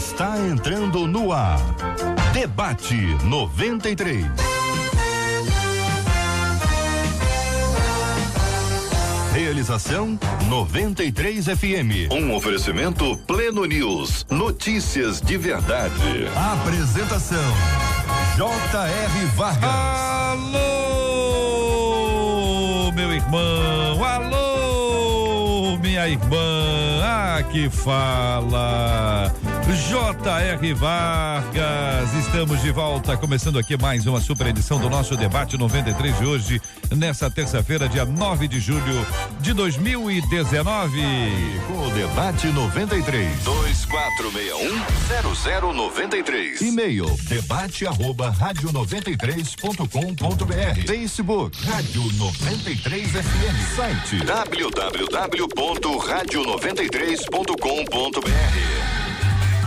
está entrando no ar. Debate 93. Realização 93 FM. Um oferecimento Pleno News. Notícias de verdade. Apresentação J.R. Vargas. Alô, meu irmão. Alô, minha irmã. Aqui fala J.R. Vargas. Estamos de volta, começando aqui mais uma super edição do nosso Debate 93 de hoje, nessa terça-feira, dia 9 de julho de 2019. Com o Debate 93 2461-0093. E-mail debate@radio93.com.br. Facebook Rádio 93 FM. Site www.radio93.com.br.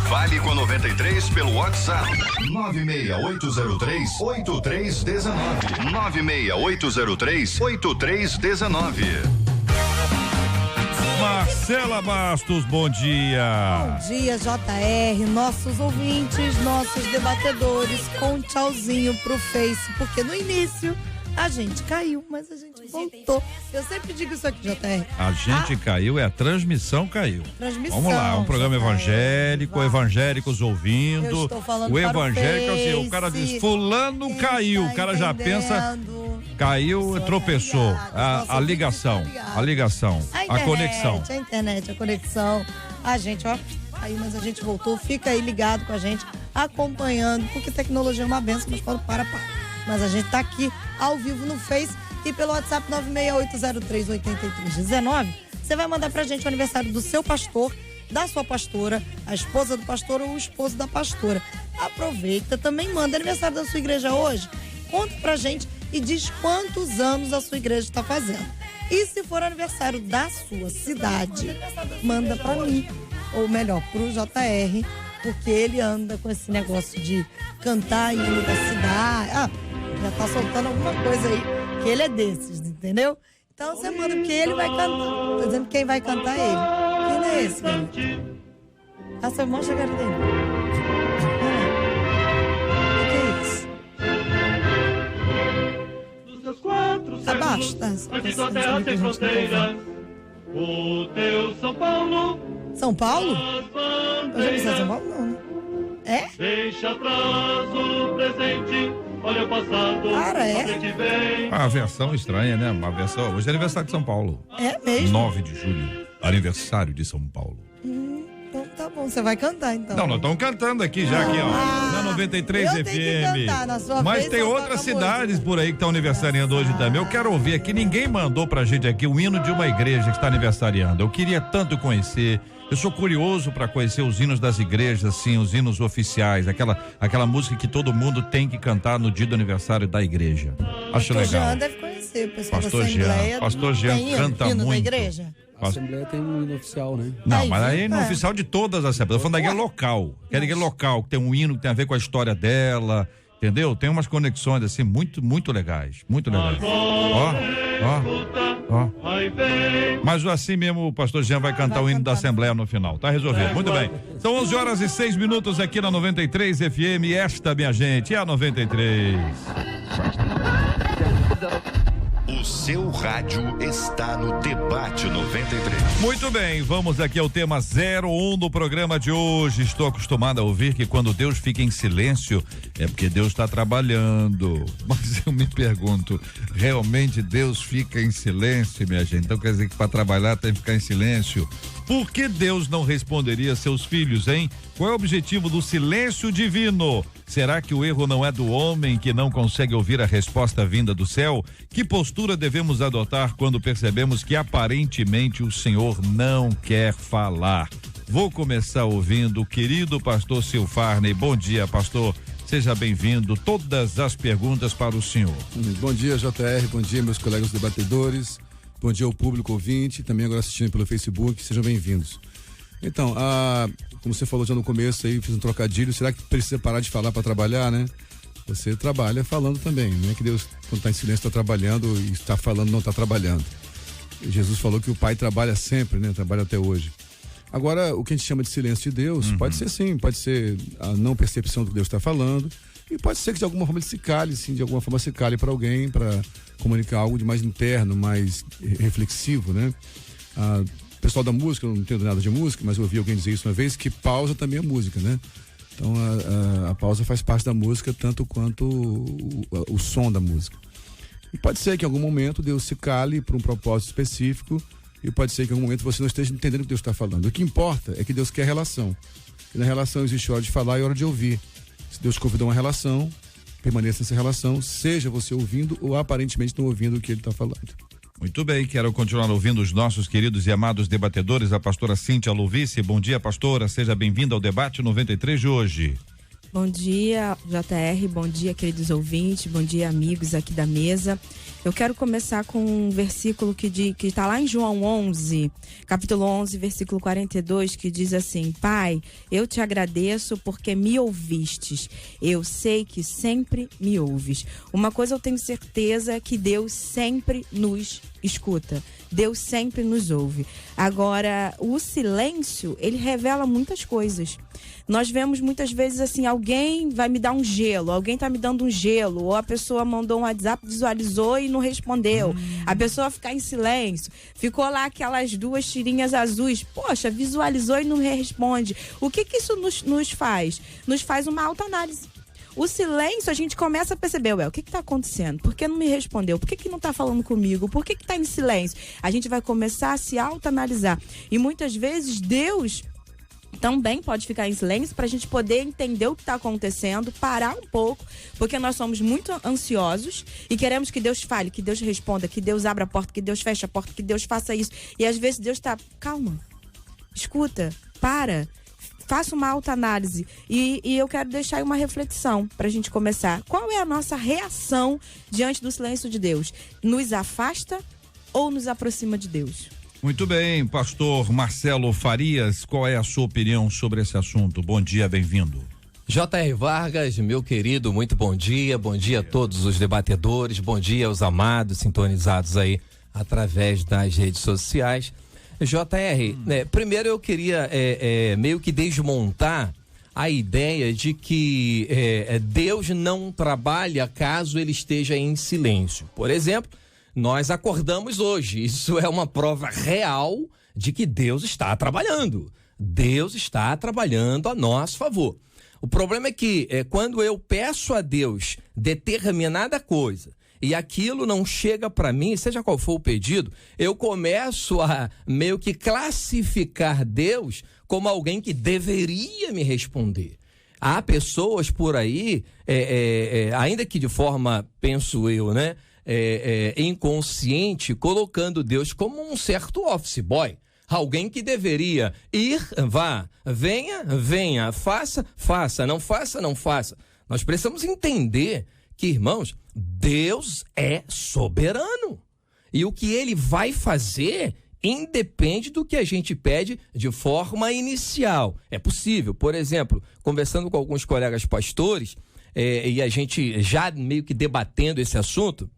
Fale com a 93 pelo WhatsApp 96803-8319. 96803-8319. Marcela Bastos, bom dia. Bom dia, JR, nossos ouvintes, nossos debatedores, com um tchauzinho pro Face, porque no início a gente caiu, mas a gente voltou. Eu sempre digo isso aqui, JR. A gente caiu, a transmissão caiu. Transmissão. Vamos lá, um programa evangélico, evangélicos ouvindo. Eu estou falando o para evangélico, o Face, assim, o cara diz, fulano caiu, o cara já pensa, caiu e tropeçou. A ligação, a conexão. A internet, a conexão. A gente, caiu, mas a gente voltou. Fica aí ligado com a gente, acompanhando, porque tecnologia é uma benção, mas quando para. Mas a gente tá aqui ao vivo no Face e pelo WhatsApp 968038319. Você vai mandar pra gente o aniversário do seu pastor, da sua pastora, a esposa do pastor ou o esposo da pastora. Aproveita, também manda aniversário da sua igreja hoje. Conta pra gente e diz quantos anos a sua igreja está fazendo. E se for aniversário da sua cidade, manda pra mim, ou melhor, pro JR, porque ele anda com esse negócio de cantar hino da cidade. Já tá soltando alguma coisa aí, que ele é desses, entendeu? Então você manda, porque ele vai cantar. Tô dizendo que quem vai cantar é ele. Quem é esse, velho? Seu irmão chegaram dele. O que é isso? Abaixa, tá? O teu São Paulo. São Paulo? Eu já disse São Paulo, não, né? É? Deixa atrás o presente, olha o passado. Cara, é? A versão estranha, né? Uma versão. Hoje é aniversário de São Paulo. É mesmo? 9 de julho, aniversário de São Paulo. Então tá bom, você vai cantar então. Não, nós estamos cantando aqui já, aqui, ó. Na 93 eu FM. tenho que cantar, na sua Mas vez, tem eu outras toco a cidades música. por aí que estão aniversariando hoje também. Eu quero ouvir aqui. Ninguém mandou pra gente aqui o hino de uma igreja que está aniversariando. Eu queria tanto conhecer. Eu sou curioso para conhecer os hinos das igrejas, assim, os hinos oficiais, aquela música que todo mundo tem que cantar no dia do aniversário da igreja. Acho Pastor legal. Jean deve conhecer, o pessoal Pastor da Assembleia. Jean. Pastor Jean tem canta hino da muito. igreja? A Assembleia tem um hino oficial, né? Não, Aí, mas aí no é. oficial de todas as assembleias. Eu tô falando da igreja local. Que é a igreja local, que tem um hino que tem a ver com a história dela, entendeu? Tem umas conexões assim muito, muito legais. Muito legais. Ó. Mas assim mesmo o pastor Jean vai cantar o hino da Assembleia no final. Tá resolvido. Muito bem. São 11h06 aqui na 93 FM. Esta, minha gente, é a 93. O seu rádio está no Debate 93. Muito bem, vamos aqui ao tema 01 do programa de hoje. Estou acostumado a ouvir que quando Deus fica em silêncio é porque Deus está trabalhando. Mas eu me pergunto, realmente Deus fica em silêncio, minha gente? Então quer dizer que para trabalhar tem que ficar em silêncio? Por que Deus não responderia a seus filhos, hein? Qual é o objetivo do silêncio divino? Será que o erro não é do homem que não consegue ouvir a resposta vinda do céu? Que postura devemos adotar quando percebemos que aparentemente o Senhor não quer falar? Vou começar ouvindo o querido pastor Silfarney. Bom dia, pastor. Seja bem-vindo. Todas as perguntas para o senhor. Bom dia, JR. Bom dia, meus colegas debatedores. Bom dia ao público ouvinte, também agora assistindo pelo Facebook. Sejam bem-vindos. Então, como você falou já no começo aí, fiz um trocadilho. Será que precisa parar de falar para trabalhar, né? Você trabalha falando também. Não é que Deus, quando está em silêncio, está trabalhando e está falando, não está trabalhando. E Jesus falou que o Pai trabalha sempre, né? Trabalha até hoje. Agora, o que a gente chama de silêncio de Deus, pode ser sim, pode ser a não percepção do que Deus está falando, e pode ser que de alguma forma ele se cale, sim, de alguma forma se cale para alguém, para comunicar algo de mais interno, mais reflexivo, né? O pessoal da música, eu não entendo nada de música, mas eu ouvi alguém dizer isso uma vez, que pausa também é música, né? Então a pausa faz parte da música tanto quanto o som da música. E pode ser que em algum momento Deus se cale para um propósito específico, e pode ser que em algum momento você não esteja entendendo o que Deus está falando. O que importa é que Deus quer relação. E na relação existe hora de falar e hora de ouvir. Se Deus convidou uma relação, permaneça nessa relação, seja você ouvindo ou aparentemente não ouvindo o que ele está falando. Muito bem, quero continuar ouvindo os nossos queridos e amados debatedores, a pastora Cíntia Luvice. Bom dia, pastora, seja bem-vinda ao debate 93 de hoje. Bom dia, JR, bom dia, queridos ouvintes, bom dia, amigos aqui da mesa. Eu quero começar com um versículo que está lá em João 11, capítulo 11, versículo 42, que diz assim: Pai, eu te agradeço porque me ouvistes. Eu sei que sempre me ouves. Uma coisa eu tenho certeza é que Deus sempre nos escuta. Deus sempre nos ouve. Agora, o silêncio, ele revela muitas coisas. Nós vemos muitas vezes assim, alguém vai me dar um gelo, alguém tá me dando um gelo, ou a pessoa mandou um WhatsApp, visualizou e não respondeu. A pessoa ficar em silêncio, ficou lá aquelas 2 tirinhas azuis, poxa, visualizou e não responde. O que isso nos faz? Nos faz uma autoanálise. O silêncio, a gente começa a perceber, o que está acontecendo? Por que não me respondeu? Por que não está falando comigo? Por que está em silêncio? A gente vai começar a se autoanalisar. E muitas vezes Deus também pode ficar em silêncio para a gente poder entender o que está acontecendo, parar um pouco, porque nós somos muito ansiosos e queremos que Deus fale, que Deus responda, que Deus abra a porta, que Deus feche a porta, que Deus faça isso. E às vezes Deus está, calma, escuta, para, faça uma autoanálise. E eu quero deixar aí uma reflexão para a gente começar. Qual é a nossa reação diante do silêncio de Deus? Nos afasta ou nos aproxima de Deus? Muito bem, pastor Marcelo Farias, qual é a sua opinião sobre esse assunto? Bom dia, bem-vindo. J.R. Vargas, meu querido, muito bom dia a todos os debatedores, bom dia aos amados sintonizados aí através das redes sociais. J.R., primeiro eu queria meio que desmontar a ideia de que Deus não trabalha caso ele esteja em silêncio. Por exemplo, nós acordamos hoje, isso é uma prova real de que Deus está trabalhando. Deus está trabalhando a nosso favor. O problema é que quando eu peço a Deus determinada coisa e aquilo não chega para mim, seja qual for o pedido, eu começo a meio que classificar Deus como alguém que deveria me responder. Há pessoas por aí, ainda que de forma, penso eu, né? Inconsciente, colocando Deus como um certo office boy, alguém que deveria ir, vá, venha, faça, não faça. Nós precisamos entender que, irmãos, Deus é soberano e o que ele vai fazer independe do que a gente pede de forma inicial. É possível, por exemplo, conversando com alguns colegas pastores e a gente já meio que debatendo esse assunto.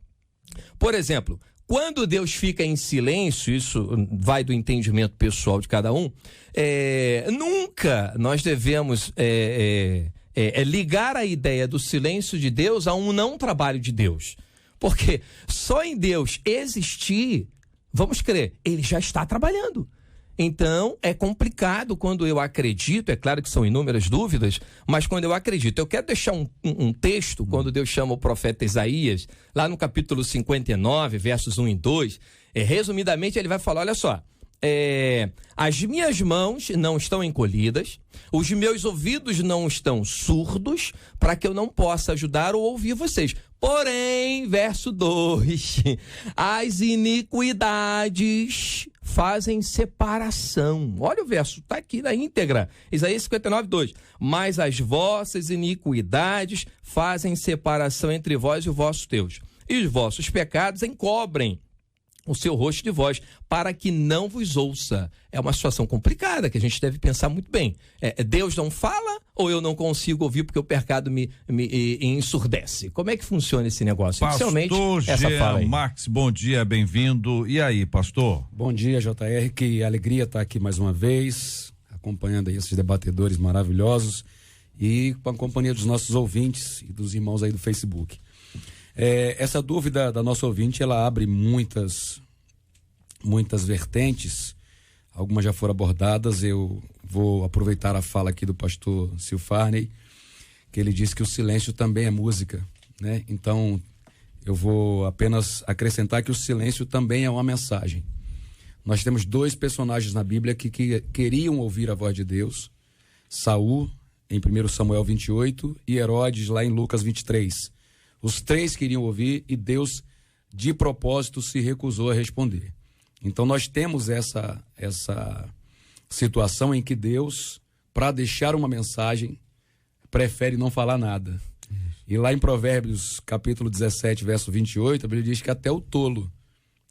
Por exemplo, quando Deus fica em silêncio, isso vai do entendimento pessoal de cada um, nunca nós devemos ligar a ideia do silêncio de Deus a um não trabalho de Deus. Porque só em Deus existir, vamos crer, ele já está trabalhando. Então, é complicado quando eu acredito, é claro que são inúmeras dúvidas, mas quando eu acredito, eu quero deixar um texto, quando Deus chama o profeta Isaías, lá no capítulo 59, versos 1 e 2, resumidamente ele vai falar, olha só, as minhas mãos não estão encolhidas, os meus ouvidos não estão surdos, para que eu não possa ajudar ou ouvir vocês. Porém, verso 2, as iniquidades fazem separação. Olha o verso, está aqui na íntegra. Isaías 59, 2. Mas as vossas iniquidades fazem separação entre vós e o vosso Deus. E os vossos pecados encobrem o seu rosto de voz, para que não vos ouça. É uma situação complicada que a gente deve pensar muito bem. Deus não fala ou eu não consigo ouvir porque o pecado me ensurdece? Como é que funciona esse negócio? Pastor Jean Marques, bom dia, bem-vindo. E aí, pastor? Bom dia, JR, que alegria estar aqui mais uma vez, acompanhando aí esses debatedores maravilhosos e com a companhia dos nossos ouvintes e dos irmãos aí do Facebook. Essa dúvida da nossa ouvinte, ela abre muitas vertentes, algumas já foram abordadas. Eu vou aproveitar a fala aqui do pastor Silfarney, que ele disse que o silêncio também é música, né? Então, eu vou apenas acrescentar que o silêncio também é uma mensagem. Nós temos 2 personagens na Bíblia que queriam ouvir a voz de Deus: Saul, em 1 Samuel 28, e Herodes, lá em Lucas 23. Os 3 queriam ouvir e Deus, de propósito, se recusou a responder. Então, nós temos essa situação em que Deus, para deixar uma mensagem, prefere não falar nada. E lá em Provérbios, capítulo 17, verso 28, a Bíblia diz que até o tolo,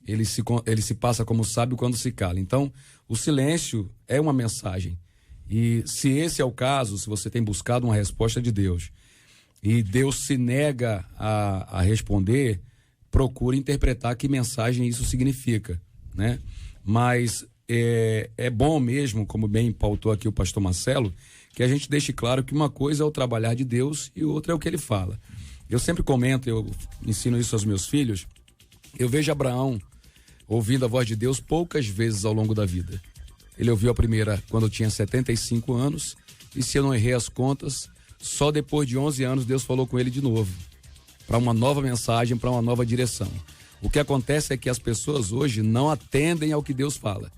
ele se passa como sábio quando se cala. Então, o silêncio é uma mensagem. E se esse é o caso, se você tem buscado uma resposta de Deus, e Deus se nega a responder, procure interpretar que mensagem isso significa, né? Mas é bom mesmo, como bem pautou aqui o pastor Marcelo, que a gente deixe claro que uma coisa é o trabalhar de Deus e outra é o que ele fala. Eu sempre comento, eu ensino isso aos meus filhos, eu vejo Abraão ouvindo a voz de Deus poucas vezes ao longo da vida. Ele ouviu a primeira quando tinha 75 anos, e se eu não errei as contas, só depois de 11 anos Deus falou com ele de novo, para uma nova mensagem, para uma nova direção. O que acontece é que as pessoas hoje não atendem ao que Deus fala.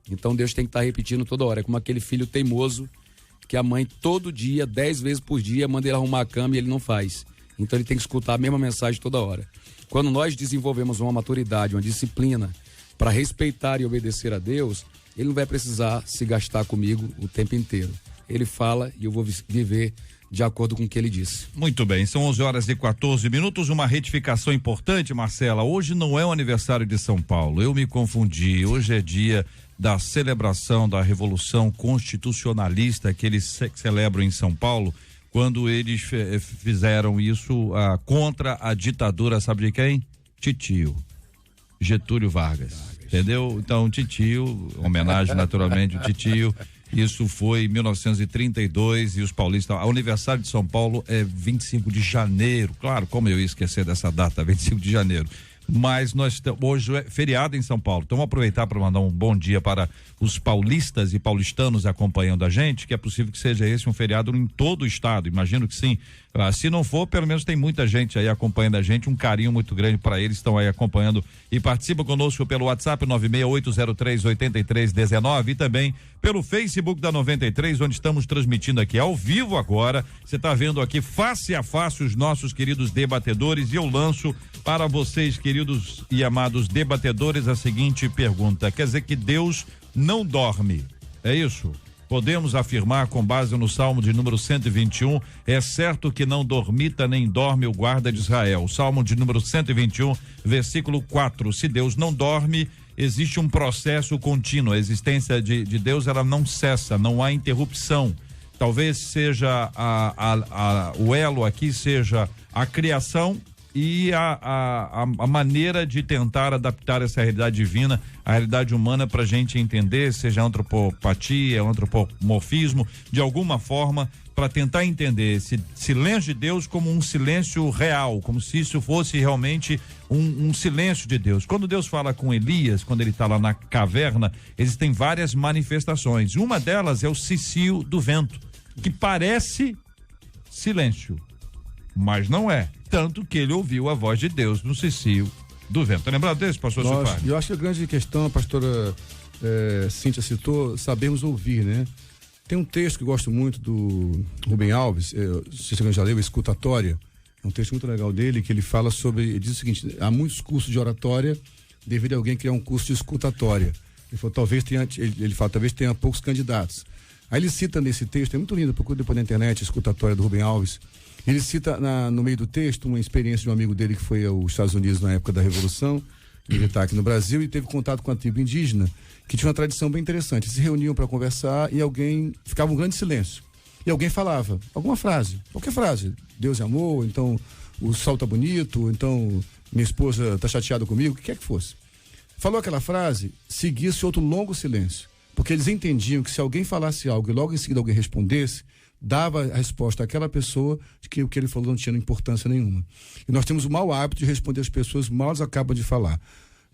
Então Deus tem que estar repetindo toda hora. É como aquele filho teimoso que a mãe todo dia, 10 vezes por dia, manda ele arrumar a cama e ele não faz. Então ele tem que escutar a mesma mensagem toda hora. Quando nós desenvolvemos uma maturidade, uma disciplina para respeitar e obedecer a Deus, ele não vai precisar se gastar comigo o tempo inteiro. Ele fala e eu vou viver de acordo com o que ele disse. Muito bem, são 11h14, uma retificação importante, Marcela. Hoje não é o aniversário de São Paulo, eu me confundi. Hoje é dia da celebração da Revolução Constitucionalista que eles celebram em São Paulo, quando eles fizeram isso contra a ditadura, sabe de quem? Titio, Getúlio Vargas, entendeu? Então, Titio, homenagem naturalmente ao Titio. Isso foi em 1932 e os paulistas, o aniversário de São Paulo é 25 de janeiro, claro, como eu ia esquecer dessa data, 25 de janeiro, mas hoje é feriado em São Paulo, então vamos aproveitar para mandar um bom dia para os paulistas e paulistanos acompanhando a gente, que é possível que seja esse um feriado em todo o estado, imagino que sim. Se não for, pelo menos tem muita gente aí acompanhando a gente, um carinho muito grande para eles, estão aí acompanhando e participam conosco pelo WhatsApp 968038319 e também pelo Facebook da 93, onde estamos transmitindo aqui ao vivo agora. Você está vendo aqui face a face os nossos queridos debatedores e eu lanço para vocês, queridos e amados debatedores, a seguinte pergunta: quer dizer que Deus não dorme, é isso? Podemos afirmar com base no Salmo de número 121, é certo que não dormita nem dorme o guarda de Israel. Salmo de número 121, versículo 4. Se Deus não dorme, existe um processo contínuo. A existência de Deus, ela não cessa, não há interrupção. Talvez seja o elo aqui seja a criação e a maneira de tentar adaptar essa realidade divina à realidade humana para a gente entender, seja antropopatia, antropomorfismo, de alguma forma, para tentar entender esse silêncio de Deus como um silêncio real, como se isso fosse realmente um silêncio de Deus. Quando Deus fala com Elias, quando ele está lá na caverna, existem várias manifestações. Uma delas é o cicio do vento, que parece silêncio, mas não é. Tanto que ele ouviu a voz de Deus no cicio do vento. Tá lembrado desse, pastor Silfarney? Eu acho que a grande questão, a pastora Cíntia citou, sabemos ouvir, né? Tem um texto que eu gosto muito do Rubem Alves, se você já leu, Escutatória, é um texto muito legal dele, que ele fala sobre, ele diz o seguinte: há muitos cursos de oratória, deveria alguém criar um curso de escutatória. Ele falou, talvez tenha poucos candidatos. Aí ele cita nesse texto, é muito lindo, procura depois na internet, Escutatória do Rubem Alves. Ele cita no meio do texto uma experiência de um amigo dele que foi aos Estados Unidos na época da Revolução, militar aqui no Brasil e teve contato com a tribo indígena, que tinha uma tradição bem interessante. Eles se reuniam para conversar e ficava um grande silêncio. E alguém falava alguma frase, qualquer frase. Deus é amor, então o sol tá bonito, então minha esposa tá chateada comigo, o que quer que fosse. Falou aquela frase, seguia-se outro longo silêncio. Porque eles entendiam que se alguém falasse algo e logo em seguida alguém respondesse, dava a resposta àquela pessoa de que o que ele falou não tinha importância nenhuma. E nós temos o mau hábito de responder às pessoas mal elas acabam de falar.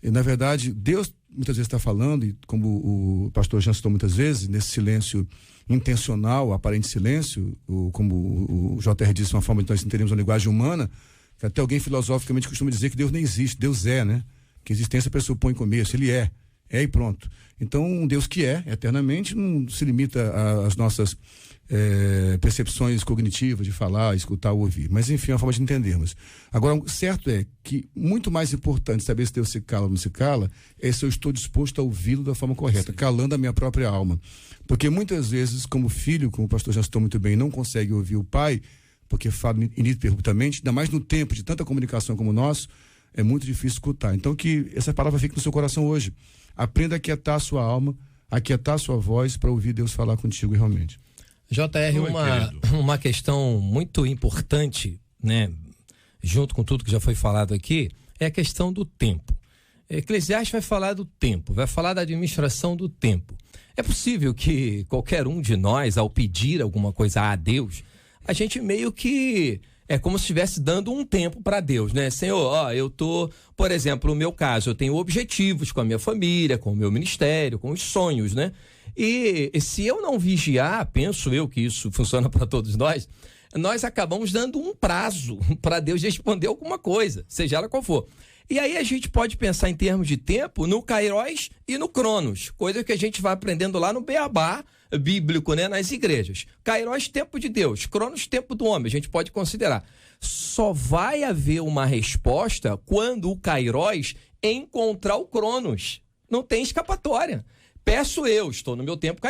E, na verdade, Deus muitas vezes está falando, e como o pastor Jean citou muitas vezes, nesse silêncio intencional, aparente silêncio, como o JR disse, uma forma de nós entendermos uma linguagem humana, que até alguém filosoficamente costuma dizer que Deus nem existe, Deus é, né? Que a existência pressupõe começo, ele é e pronto. Então, um Deus que é eternamente não se limita às nossas percepções cognitivas de falar, escutar ou ouvir. Mas, enfim, é uma forma de entendermos. Agora, o certo é que muito mais importante saber se Deus se cala ou não se cala é se eu estou disposto a ouvi-lo da forma correta, calando a minha própria alma. Porque muitas vezes, como filho, como o pastor já citou muito bem, não consegue ouvir o pai, porque fala ininterruptamente, ainda mais no tempo de tanta comunicação como o nosso, é muito difícil escutar. Então, que essa palavra fique no seu coração hoje. Aprenda a aquietar a sua alma, a aquietar a sua voz para ouvir Deus falar contigo realmente. JR, uma questão muito importante, né, junto com tudo que já foi falado aqui, é a questão do tempo. Eclesiastes vai falar do tempo, vai falar da administração do tempo. É possível que qualquer um de nós, ao pedir alguma coisa a Deus, a gente meio que é como se estivesse dando um tempo para Deus, né? Senhor, eu tô, por exemplo, no meu caso, eu tenho objetivos com a minha família, com o meu ministério, com os sonhos, né? E se eu não vigiar, penso eu que isso funciona para todos nós acabamos dando um prazo para Deus responder alguma coisa, seja ela qual for. E aí a gente pode pensar em termos de tempo no Kairos e no Cronos, coisa que a gente vai aprendendo lá no Beabá bíblico, né, nas igrejas. Kairos, tempo de Deus, Cronos, tempo do homem, a gente pode considerar. Só vai haver uma resposta quando o Kairos encontrar o Cronos. Não tem escapatória. Peço eu, estou no meu tempo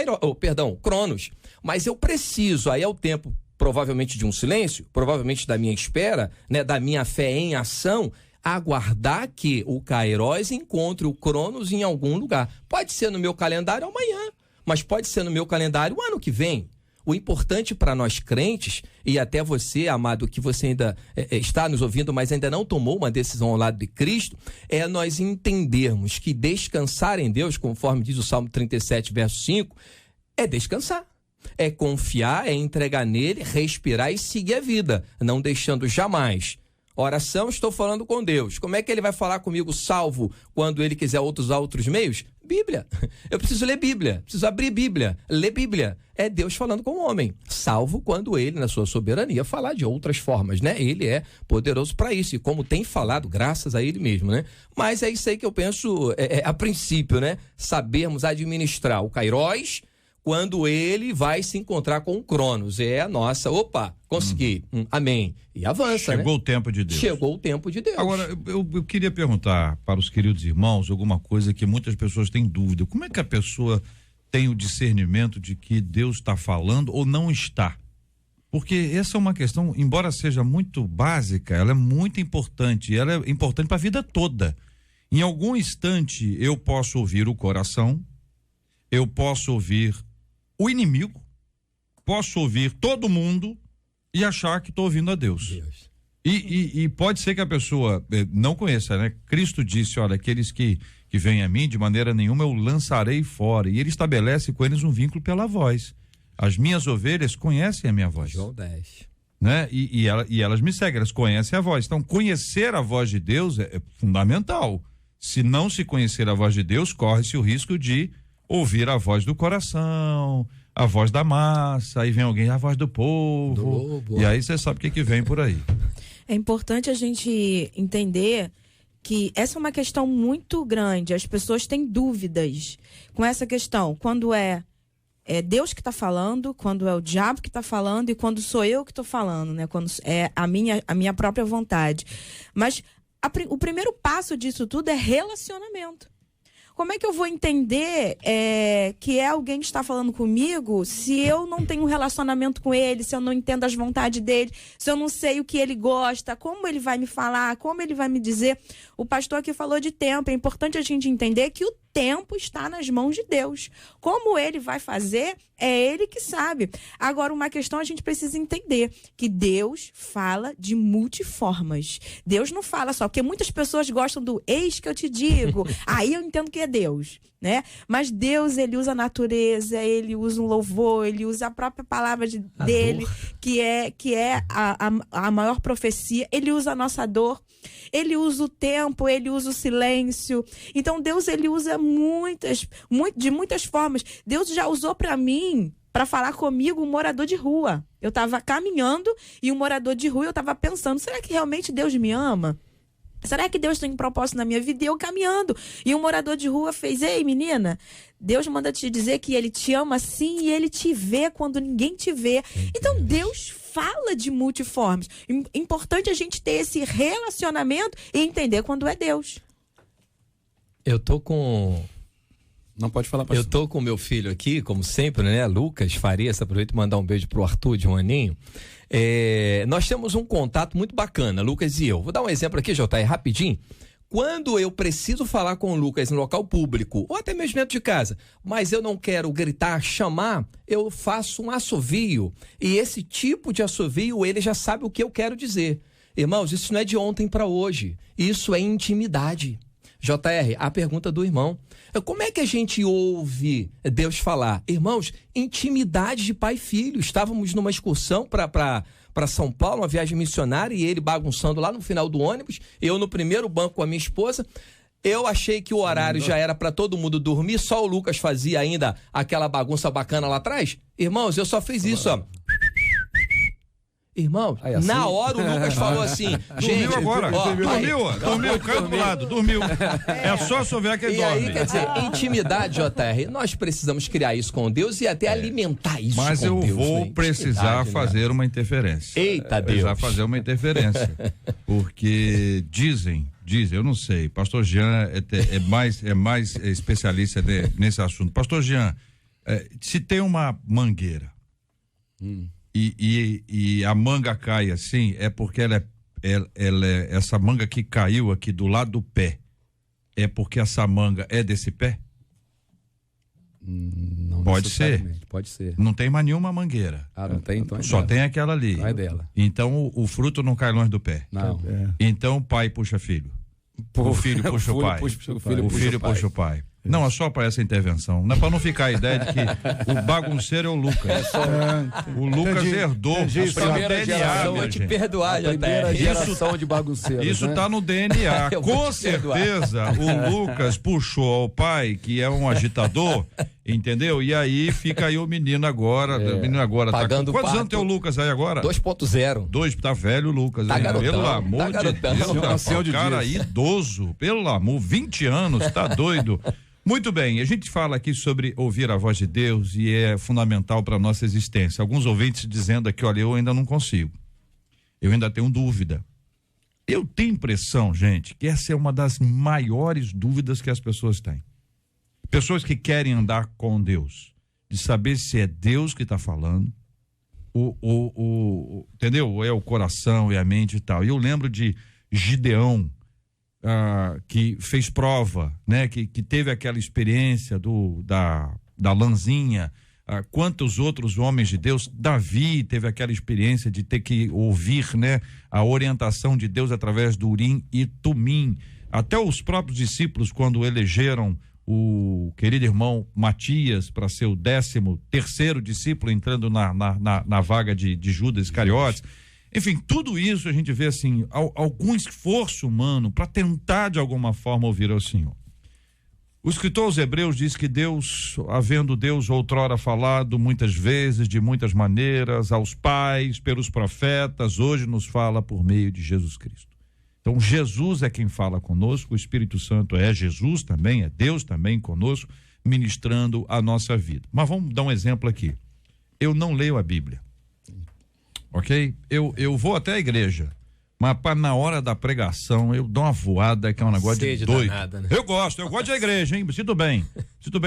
Cronos, mas eu preciso, aí é o tempo provavelmente de um silêncio, provavelmente da minha espera, né, da minha fé em ação, aguardar que o Kairos encontre o Cronos em algum lugar. Pode ser no meu calendário amanhã, mas pode ser no meu calendário o ano que vem. O importante para nós crentes, e até você, amado, que você ainda está nos ouvindo, mas ainda não tomou uma decisão ao lado de Cristo, é nós entendermos que descansar em Deus, conforme diz o Salmo 37, verso 5, é descansar. É confiar, é entregar nele, respirar e seguir a vida, não deixando jamais. Oração, estou falando com Deus. Como é que ele vai falar comigo salvo quando ele quiser usar outros meios? Bíblia. Eu preciso ler Bíblia, preciso abrir Bíblia, ler Bíblia. É Deus falando com o homem, salvo quando ele, na sua soberania, falar de outras formas, né? Ele é poderoso para isso, e como tem falado, graças a ele mesmo, né? Mas é isso aí que eu penso, a princípio, né? Sabermos administrar o Kairos quando ele vai se encontrar com o Cronos. É a nossa, consegui, amém. E avança, Chegou o tempo de Deus. Chegou o tempo de Deus. Agora, eu queria perguntar para os queridos irmãos alguma coisa que muitas pessoas têm dúvida. Como é que a pessoa tem o discernimento de que Deus está falando ou não está? Porque essa é uma questão, embora seja muito básica, ela é muito importante. E ela é importante para a vida toda. Em algum instante, eu posso ouvir o coração, eu posso ouvir o inimigo, posso ouvir todo mundo e achar que estou ouvindo a Deus. E pode ser que a pessoa não conheça, né? Cristo disse, olha, aqueles que vêm a mim, de maneira nenhuma eu lançarei fora. E ele estabelece com eles um vínculo pela voz. As minhas ovelhas conhecem a minha voz. João 10. Né? E elas me seguem, elas conhecem a voz. Então, conhecer a voz de Deus é fundamental. Se não se conhecer a voz de Deus, corre-se o risco de ouvir a voz do coração, a voz da massa, aí vem alguém, a voz do povo, e aí você sabe o que vem por aí. É importante a gente entender que essa é uma questão muito grande, as pessoas têm dúvidas com essa questão, quando é Deus que está falando, quando é o diabo que está falando e quando sou eu que estou falando, né? Quando é a minha própria vontade. Mas o primeiro passo disso tudo é relacionamento. Como é que eu vou entender que é alguém que está falando comigo se eu não tenho um relacionamento com ele, se eu não entendo as vontades dele, se eu não sei o que ele gosta, como ele vai me falar, como ele vai me dizer? O pastor aqui falou de tempo. É importante a gente entender que o tempo está nas mãos de Deus. Como ele vai fazer, é ele que sabe. Agora, uma questão a gente precisa entender, que Deus fala de multiformas. Deus não fala só, porque muitas pessoas gostam do eis que eu te digo. Aí eu entendo que é Deus, né? Mas Deus, ele usa a natureza, ele usa um louvor, ele usa a própria palavra dele, que é a maior profecia. Ele usa a nossa dor, ele usa o tempo, ele usa o silêncio. Então Deus, ele usa de muitas formas. Deus já usou para mim, para falar comigo, um morador de rua. Eu estava caminhando e um morador de rua, eu estava pensando, será que realmente Deus me ama? Será que Deus tem um propósito na minha vida? E eu caminhando. E um morador de rua fez: ei, menina, Deus manda te dizer que ele te ama sim e ele te vê quando ninguém te vê. Então Deus fala de multiformes. Importante a gente ter esse relacionamento e entender quando é Deus. Eu tô com... Não pode falar, pastor. Eu tô com meu filho aqui, como sempre, né? Lucas Farias. Aproveito e mandar um beijo pro Arthur de um aninho. Nós temos um contato muito bacana, Lucas e eu. Vou dar um exemplo aqui, JR, rapidinho. Quando eu preciso falar com o Lucas em local público, ou até mesmo dentro de casa, mas eu não quero gritar, chamar, eu faço um assovio. E esse tipo de assovio, ele já sabe o que eu quero dizer. Irmãos, isso não é de ontem para hoje. Isso é intimidade. JR, a pergunta do irmão. Como é que a gente ouve Deus falar? Irmãos, intimidade de pai e filho. Estávamos numa excursão para São Paulo, uma viagem missionária, e ele bagunçando lá no final do ônibus, eu no primeiro banco com a minha esposa. Eu achei que o horário já era para todo mundo dormir, só o Lucas fazia ainda aquela bagunça bacana lá atrás. Irmãos, eu só fiz isso, ó. Irmão, assim? Na hora o Lucas falou assim, gente... Dormiu agora, dormiu, caiu do lado, dormiu. É só chover que ele dorme. E aí, quer dizer, intimidade, JR, nós precisamos criar isso com Deus e até alimentar isso com Deus. Mas eu vou precisar fazer uma interferência. Eita, Deus. Precisar fazer uma interferência. Porque dizem, eu não sei, pastor Jean é mais especialista nesse assunto. Pastor Jean, se tem uma mangueira... E a manga cai assim, é porque essa manga que caiu aqui do lado do pé, é porque essa manga é desse pé? Não, pode ser. Pode ser. Não tem mais nenhuma mangueira. Não tem, então. Só tem aquela ali. Não é dela. Então o fruto não cai longe do pé. Não. Então o pai puxa filho. O filho puxa o pai. O filho puxa o pai. Não, é só para essa intervenção. Não é para não ficar a ideia de que o bagunceiro é o Lucas. O Lucas herdou a primeira geração. Vou te perdoar, já primeira geração de bagunceiros. Isso tá no DNA. Com certeza o Lucas puxou ao pai, que é um agitador, entendeu? E aí fica aí o menino agora. O menino agora pagando tá. Quantos anos tem o Lucas aí agora? 2.0. Tá velho o Lucas. Tá garotão. Pelo amor de Deus. Cara idoso. Pelo amor, 20 anos, tá doido. Muito bem, a gente fala aqui sobre ouvir a voz de Deus e é fundamental para a nossa existência. Alguns ouvintes dizendo aqui, olha, eu ainda não consigo. Eu ainda tenho dúvida. Eu tenho impressão, gente, que essa é uma das maiores dúvidas que as pessoas têm. Pessoas que querem andar com Deus, de saber se é Deus que está falando, entendeu? Ou é o coração, é a mente e tal. E eu lembro de Gideão, que fez prova, né? Que teve aquela experiência da lãzinha. Quantos outros homens de Deus? Davi teve aquela experiência de ter que ouvir, né? A orientação de Deus através do Urim e Tumim. Até os próprios discípulos, quando elegeram o querido irmão Matias para ser o 13º discípulo, entrando na vaga de Judas Iscariotes. Enfim, tudo isso a gente vê assim, algum esforço humano para tentar de alguma forma ouvir ao Senhor. O escritor aos Hebreus diz que Deus, havendo Deus outrora falado muitas vezes, de muitas maneiras, aos pais, pelos profetas, hoje nos fala por meio de Jesus Cristo. Então Jesus é quem fala conosco, o Espírito Santo é Jesus também, é Deus também conosco, ministrando a nossa vida. Mas vamos dar um exemplo aqui. Eu não leio a Bíblia. Ok? Eu vou até a igreja, Mas na hora da pregação eu dou uma voada que é um negócio Sede de doido. danada, né? Eu gosto da igreja, hein? Me sinto bem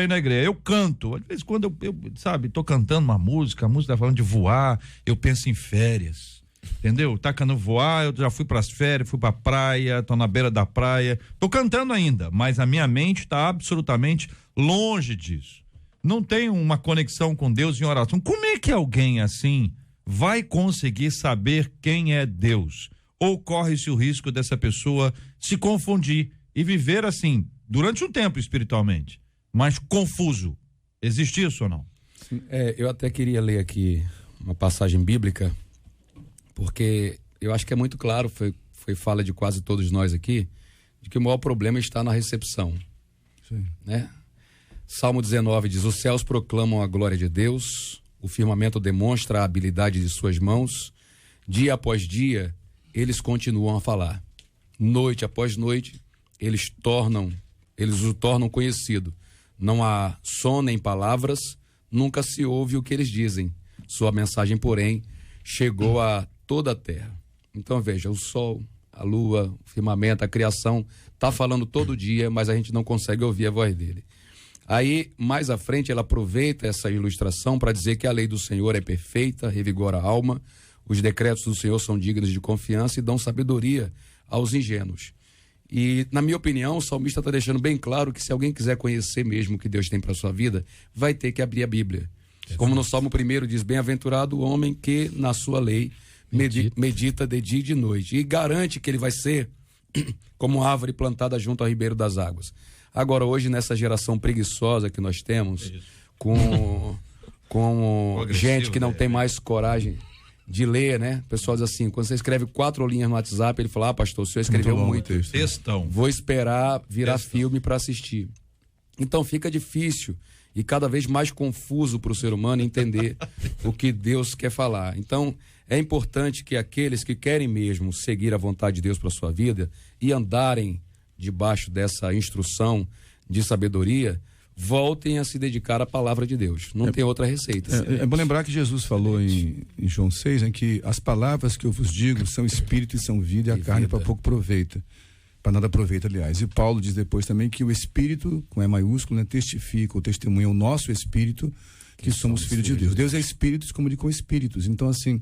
na igreja. Eu canto, às vezes quando eu sabe, tô cantando uma música, a música tá falando de voar, eu penso em férias, entendeu? Tá cantando voar, eu já fui pras férias, fui pra praia, tô na beira da praia, tô cantando ainda, mas a minha mente tá absolutamente longe disso. Não tenho uma conexão com Deus em oração. Como é que alguém assim vai conseguir saber quem é Deus? Ou corre-se o risco dessa pessoa se confundir e viver assim, durante um tempo espiritualmente, mas confuso. Existe isso ou não? Eu até queria ler aqui uma passagem bíblica, porque eu acho que é muito claro, foi fala de quase todos nós aqui, de que o maior problema está na recepção. Sim. Né? Salmo 19 diz: os céus proclamam a glória de Deus, o firmamento demonstra a habilidade de suas mãos, dia após dia eles continuam a falar. Noite após noite, eles o tornam conhecido. Não há som nem palavras, nunca se ouve o que eles dizem. Sua mensagem, porém, chegou a toda a terra. Então veja, o sol, a lua, o firmamento, a criação, está falando todo dia, mas a gente não consegue ouvir a voz dele. Aí, mais à frente, ela aproveita essa ilustração para dizer que a lei do Senhor é perfeita, revigora a alma. Os decretos do Senhor são dignos de confiança e dão sabedoria aos ingênuos. E, na minha opinião, o salmista está deixando bem claro que se alguém quiser conhecer mesmo o que Deus tem para a sua vida, vai ter que abrir a Bíblia. Como no Salmo 1 diz: bem-aventurado o homem que na sua lei medita de dia e de noite. E garante que ele vai ser como árvore plantada junto ao ribeiro das águas. Agora, hoje, nessa geração preguiçosa que nós temos, com gente que não tem mais coragem de ler, né? O pessoal diz assim, quando você escreve 4 linhas no WhatsApp, ele fala: pastor, o senhor escreveu muito. Textão. Vou esperar virar filme para assistir. Então fica difícil e cada vez mais confuso para o ser humano entender o que Deus quer falar. Então é importante que aqueles que querem mesmo seguir a vontade de Deus para sua vida e andarem debaixo dessa instrução de sabedoria, voltem a se dedicar à palavra de Deus. Não tem outra receita. É bom lembrar que Jesus falou em João 6, né, que as palavras que eu vos digo são espírito e são vida, e a carne para pouco aproveita. Para nada aproveita, aliás. E Paulo diz depois também que o espírito, com E maiúsculo, né, testifica ou testemunha o nosso espírito que somos filhos de Deus. Deus é espírito, se comunica com espíritos. Então, assim,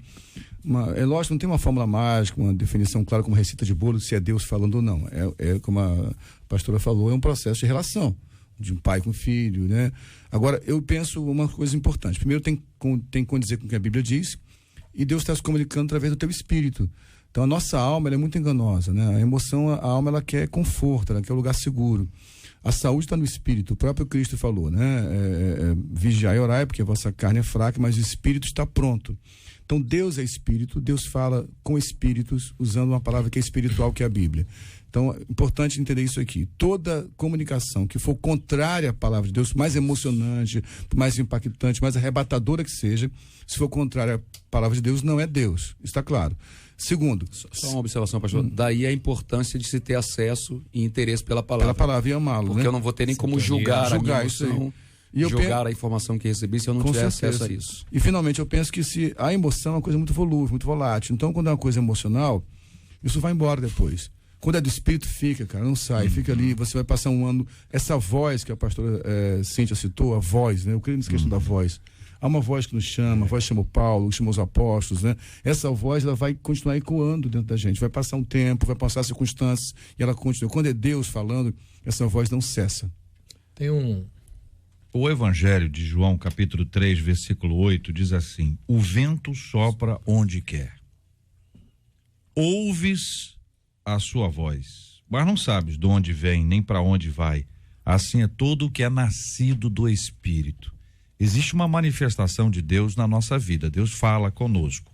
é lógico, não tem uma fórmula mágica, uma definição clara como receita de bolo, se é Deus falando ou não. É como a pastora falou, é um processo de relação de um pai com filho, né? Agora, eu penso uma coisa importante. Primeiro, tem que condizer com o que a Bíblia diz, e Deus está se comunicando através do teu espírito. Então, a nossa alma, ela é muito enganosa, né? A emoção, a alma, ela quer conforto, ela quer um lugar seguro. A saúde está no espírito. O próprio Cristo falou, né? Vigiai e orai, porque a vossa carne é fraca, mas o espírito está pronto. Então, Deus é espírito, Deus fala com espíritos, usando uma palavra que é espiritual, que é a Bíblia. Então, é importante entender isso aqui. Toda comunicação que for contrária à palavra de Deus, mais emocionante, mais impactante, mais arrebatadora que seja, se for contrária à palavra de Deus, não é Deus. Está claro. Segundo. Só uma observação, pastor. Daí a importância de se ter acesso e interesse pela palavra. Pela palavra e amá-lo, porque, né? Eu não vou ter nem como julgar a minha emoção, julgar a informação que recebi se eu não tiver acesso a isso. E finalmente eu penso que se a emoção é uma coisa muito volúvel, muito volátil. Então, quando é uma coisa emocional, isso vai embora depois. Quando é do espírito, fica, cara, não sai, fica ali, você vai passar um ano. Essa voz que a pastora Cíntia citou, a voz, né? Eu creio nessa questão da voz. Há uma voz que nos chama, a voz chama o Paulo, chama os apóstolos, né? Essa voz, ela vai continuar ecoando dentro da gente, vai passar um tempo, vai passar circunstâncias, e ela continua. Quando é Deus falando, essa voz não cessa. O Evangelho de João, capítulo 3, versículo 8, diz assim: o vento sopra onde quer. Ouves a sua voz, mas não sabes de onde vem, nem para onde vai. Assim é todo o que é nascido do Espírito. Existe uma manifestação de Deus na nossa vida. Deus fala conosco.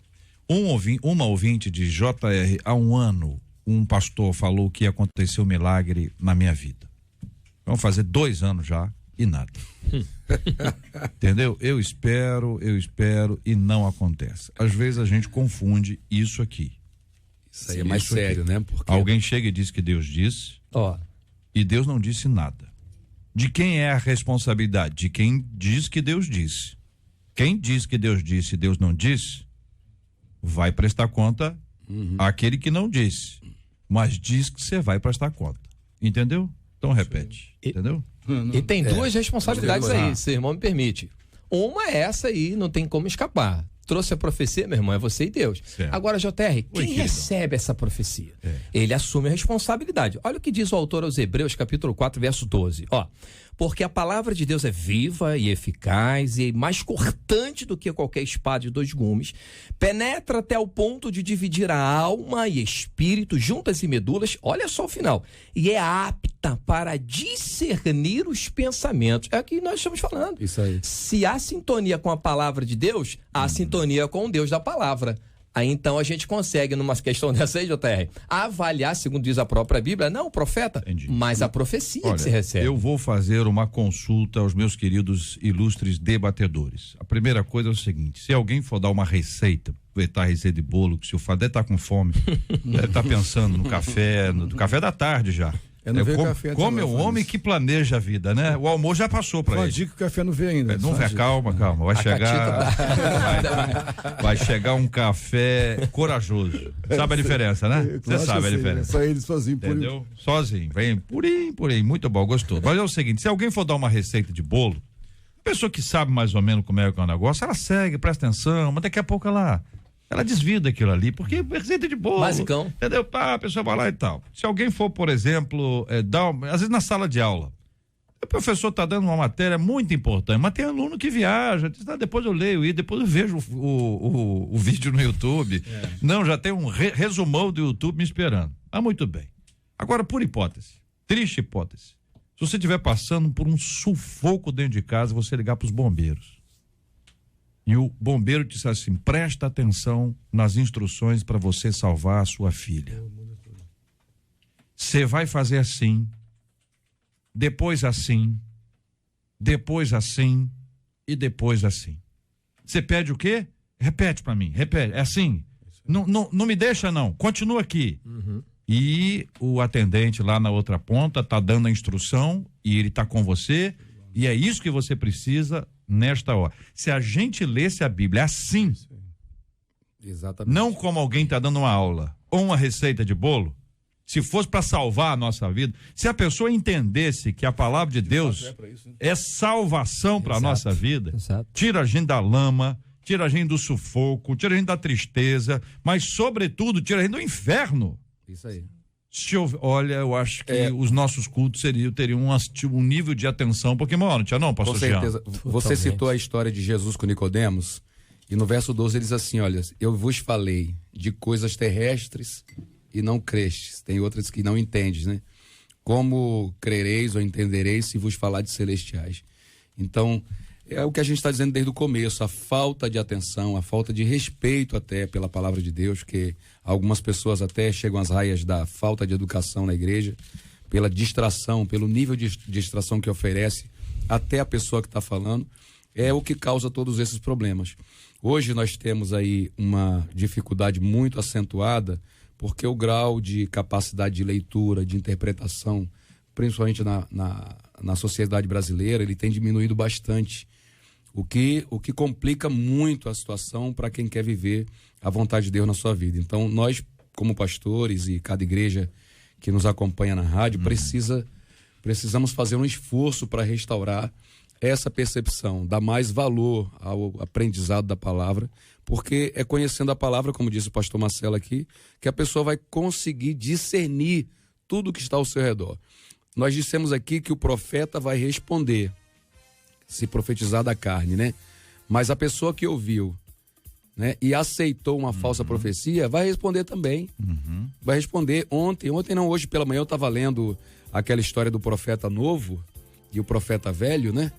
Uma ouvinte de JR, há um ano, um pastor falou que aconteceu um milagre na minha vida. Vamos fazer 2 anos já e nada. Entendeu? Eu espero e não acontece. Às vezes a gente confunde isso aqui. Isso aí é mais sério, né? Porque alguém chega e diz que Deus disse, e Deus não disse nada. De quem é a responsabilidade? De quem diz que Deus disse. Quem diz que Deus disse e Deus não disse, vai prestar conta Aquele que não disse, mas diz que você vai prestar conta. Entendeu? Então repete. Entendeu? E tem duas responsabilidades aí, se o irmão me permite. Uma é essa aí, não tem como escapar. Trouxe a profecia, meu irmão, é você e Deus. Certo. Agora, JR, quem recebe essa profecia? Ele assume a responsabilidade. Olha o que diz o autor aos Hebreus, capítulo 4, verso 12. Porque a palavra de Deus é viva e eficaz e mais cortante do que qualquer espada de 2 gumes, penetra até o ponto de dividir a alma e espírito, juntas e medulas, olha só o final, e é apta para discernir os pensamentos. É o que nós estamos falando. Isso aí. Se há sintonia com a palavra de Deus, há sintonia com o Deus da palavra. Aí então a gente consegue, numa questão dessa aí, JR, avaliar, segundo diz a própria Bíblia, não o profeta, mas a profecia que se recebe. Eu vou fazer uma consulta aos meus queridos ilustres debatedores. A primeira coisa é o seguinte: se alguém for dar uma receita, aproveitar a receita de bolo, que se o Fadé tá com fome, deve estar pensando no café, no café da tarde já. Como é um homem que planeja a vida, né? O almoço já passou para ele. Dica que o café não veio ainda. Não vê, calma. Vai chegar. Vai chegar um café corajoso. Sabe a diferença, né? Você sabe a diferença. Só ele sozinho, entendeu? Sozinho. Vem purinho. Muito bom, gostou. Mas é o seguinte: se alguém for dar uma receita de bolo, a pessoa que sabe mais ou menos como é que é o negócio, ela segue, presta atenção, mas daqui a pouco ela desvia daquilo ali, porque receita de bolo. Basicão. Entendeu? A pessoa vai lá e tal. Se alguém for, por exemplo, às vezes na sala de aula, o professor está dando uma matéria muito importante, mas tem aluno que viaja, diz, depois eu leio e depois eu vejo o vídeo no YouTube. Não, já tem um resumão do YouTube me esperando. Muito bem. Agora, por hipótese, triste hipótese, se você estiver passando por um sufoco dentro de casa, você ligar para os bombeiros. E o bombeiro disse assim: presta atenção nas instruções para você salvar a sua filha. Você vai fazer assim, depois assim e depois assim. Você pede o quê? Repete para mim, repete. É assim? Não me deixa não, continua aqui. E o atendente lá na outra ponta tá dando a instrução e ele tá com você, e é isso que você precisa nesta hora. Se a gente lesse a Bíblia assim, exatamente, não como alguém está dando uma aula ou uma receita de bolo, se fosse para salvar a nossa vida, se a pessoa entendesse que a palavra de Deus é salvação para a nossa vida, tira a gente da lama, tira a gente do sufoco, tira a gente da tristeza, mas sobretudo tira a gente do inferno. Isso aí. Olha, eu acho que os nossos cultos teriam um nível de atenção um pouquinho maior, não tinha não, pastor Jean? Com certeza. Você citou a história de Jesus com Nicodemos, e no verso 12 ele diz assim: olha, eu vos falei de coisas terrestres e não crestes. Tem outras que não entendes, né? Como crereis ou entendereis se vos falar de celestiais? Então, é o que a gente está dizendo desde o começo, a falta de atenção, a falta de respeito até pela palavra de Deus, que algumas pessoas até chegam às raias da falta de educação na igreja, pela distração, pelo nível de distração que oferece até a pessoa que está falando, é o que causa todos esses problemas. Hoje nós temos aí uma dificuldade muito acentuada, porque o grau de capacidade de leitura, de interpretação, principalmente na sociedade brasileira, ele tem diminuído bastante. O que complica muito a situação para quem quer viver a vontade de Deus na sua vida. Então, nós, como pastores e cada igreja que nos acompanha na rádio, precisamos fazer um esforço para restaurar essa percepção, dar mais valor ao aprendizado da palavra, porque é conhecendo a palavra, como disse o pastor Marcelo aqui, que a pessoa vai conseguir discernir tudo que está ao seu redor. Nós dissemos aqui que o profeta vai responder, se profetizar da carne, né? Mas a pessoa que ouviu, né, e aceitou uma falsa profecia, vai responder também. Vai responder. Ontem não, hoje pela manhã eu estava lendo aquela história do profeta novo e o profeta velho, né?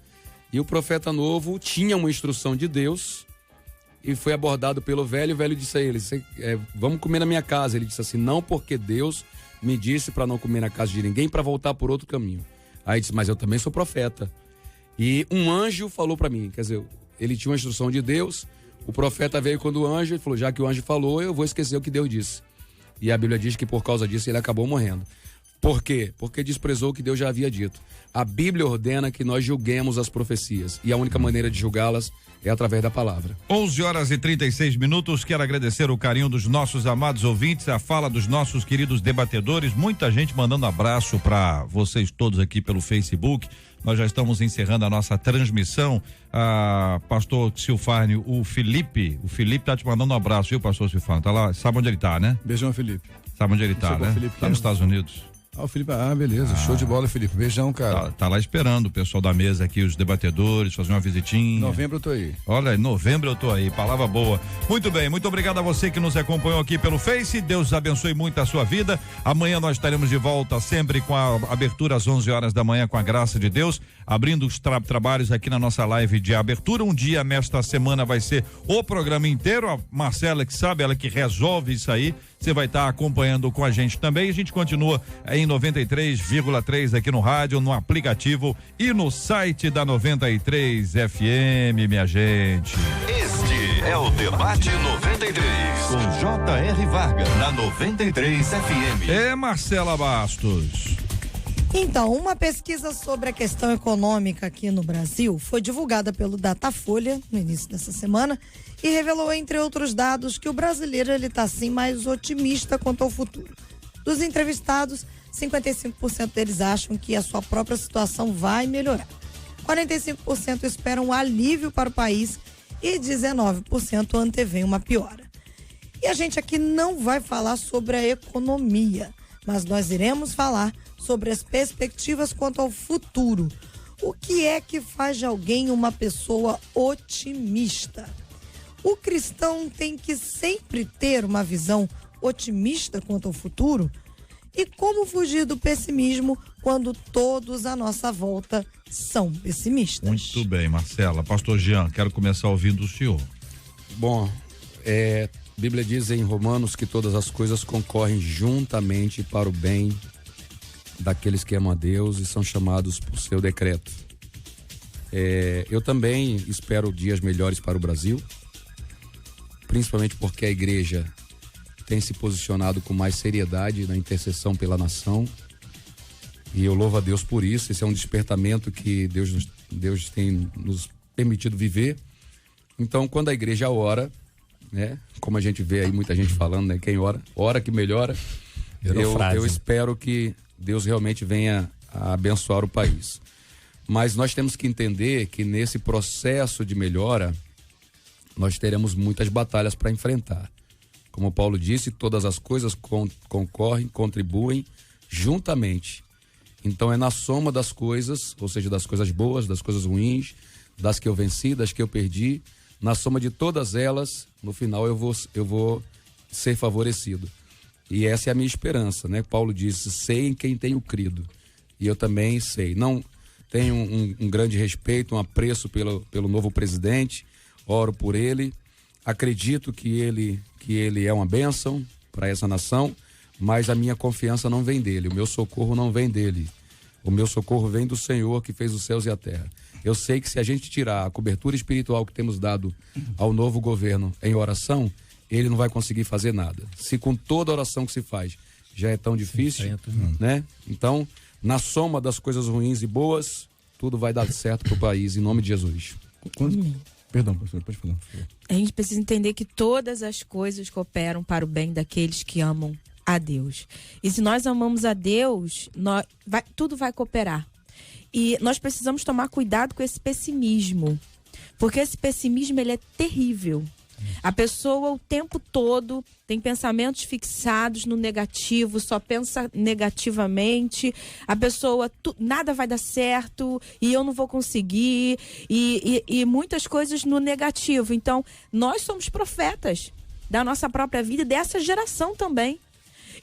E o profeta novo tinha uma instrução de Deus e foi abordado pelo velho. O velho disse a ele: vamos comer na minha casa. Ele disse assim: não, porque Deus me disse para não comer na casa de ninguém, para voltar por outro caminho. Aí disse: mas eu também sou profeta. E um anjo falou para mim, quer dizer, ele tinha uma instrução de Deus, o profeta veio quando o anjo, ele falou: já que o anjo falou, eu vou esquecer o que Deus disse. E a Bíblia diz que por causa disso ele acabou morrendo. Por quê? Porque desprezou o que Deus já havia dito. A Bíblia ordena que nós julguemos as profecias, e a única maneira de julgá-las é através da palavra. 11h36. Quero agradecer o carinho dos nossos amados ouvintes, a fala dos nossos queridos debatedores. Muita gente mandando abraço para vocês todos aqui pelo Facebook. Nós já estamos encerrando a nossa transmissão. Pastor Silfarnio, o Felipe tá te mandando um abraço, viu, pastor Silfarnio? Tá lá, sabe onde ele tá, né? Beijão, Felipe. Sabe onde ele tá, né? Felipe, tá nos Estados Unidos. O Felipe, beleza, show de bola, Felipe. Beijão, cara. Tá lá esperando o pessoal da mesa aqui, os debatedores, fazer uma visitinha. Em novembro eu tô aí. Olha, em novembro eu tô aí, palavra boa. Muito bem, muito obrigado a você que nos acompanhou aqui pelo Face. Deus abençoe muito a sua vida. Amanhã nós estaremos de volta sempre com a abertura às 11h da manhã, com a graça de Deus, abrindo os trabalhos aqui na nossa live de abertura. Um dia nesta semana vai ser o programa inteiro. A Marcela que sabe, ela que resolve isso aí. Você vai estar acompanhando com a gente também. A gente continua em 93,3 aqui no rádio, no aplicativo e no site da 93 FM, minha gente. Este é o Debate 93, com J.R. Vargas, na 93 FM. Marcela Bastos. Então, uma pesquisa sobre a questão econômica aqui no Brasil foi divulgada pelo Datafolha no início dessa semana e revelou, entre outros dados, que o brasileiro está assim mais otimista quanto ao futuro. Dos entrevistados, 55% deles acham que a sua própria situação vai melhorar. 45% esperam um alívio para o país e 19% antevêm uma piora. E a gente aqui não vai falar sobre a economia, mas nós iremos falar sobre as perspectivas quanto ao futuro. O que é que faz de alguém uma pessoa otimista? O cristão tem que sempre ter uma visão otimista quanto ao futuro? E como fugir do pessimismo quando todos à nossa volta são pessimistas? Muito bem, Marcela. Pastor Jean, quero começar ouvindo o senhor. Bom, a Bíblia diz em Romanos que todas as coisas concorrem juntamente para o bem daqueles que amam a Deus e são chamados por seu decreto. Eu também espero dias melhores para o Brasil, principalmente porque a igreja tem se posicionado com mais seriedade na intercessão pela nação, e eu louvo a Deus por isso. Esse é um despertamento que Deus tem nos permitido viver. Então, quando a igreja ora, né, como a gente vê aí muita gente falando, né, quem ora que melhora. Eu espero que Deus realmente venha a abençoar o país. Mas nós temos que entender que nesse processo de melhora, nós teremos muitas batalhas para enfrentar. Como Paulo disse, todas as coisas concorrem, contribuem juntamente. Então é na soma das coisas, ou seja, das coisas boas, das coisas ruins, das que eu venci, das que eu perdi, na soma de todas elas, no final eu vou ser favorecido. E essa é a minha esperança, né? Paulo disse, sei em quem tenho crido. E eu também sei. Não tenho um grande respeito, um apreço pelo novo presidente, oro por ele, acredito que ele é uma bênção para essa nação, mas a minha confiança não vem dele, o meu socorro não vem dele. O meu socorro vem do Senhor que fez os céus e a terra. Eu sei que se a gente tirar a cobertura espiritual que temos dado ao novo governo em oração, ele não vai conseguir fazer nada. Se com toda oração que se faz já é tão difícil, né? Então, na soma das coisas ruins e boas, tudo vai dar certo pro país, em nome de Jesus. Perdão, professor, pode falar. A gente precisa entender que todas as coisas cooperam para o bem daqueles que amam a Deus. E se nós amamos a Deus, tudo vai cooperar. E nós precisamos tomar cuidado com esse pessimismo, porque esse pessimismo ele é terrível. A pessoa o tempo todo tem pensamentos fixados no negativo, só pensa negativamente. A pessoa, nada vai dar certo e eu não vou conseguir, e muitas coisas no negativo. Então, nós somos profetas da nossa própria vida e dessa geração também.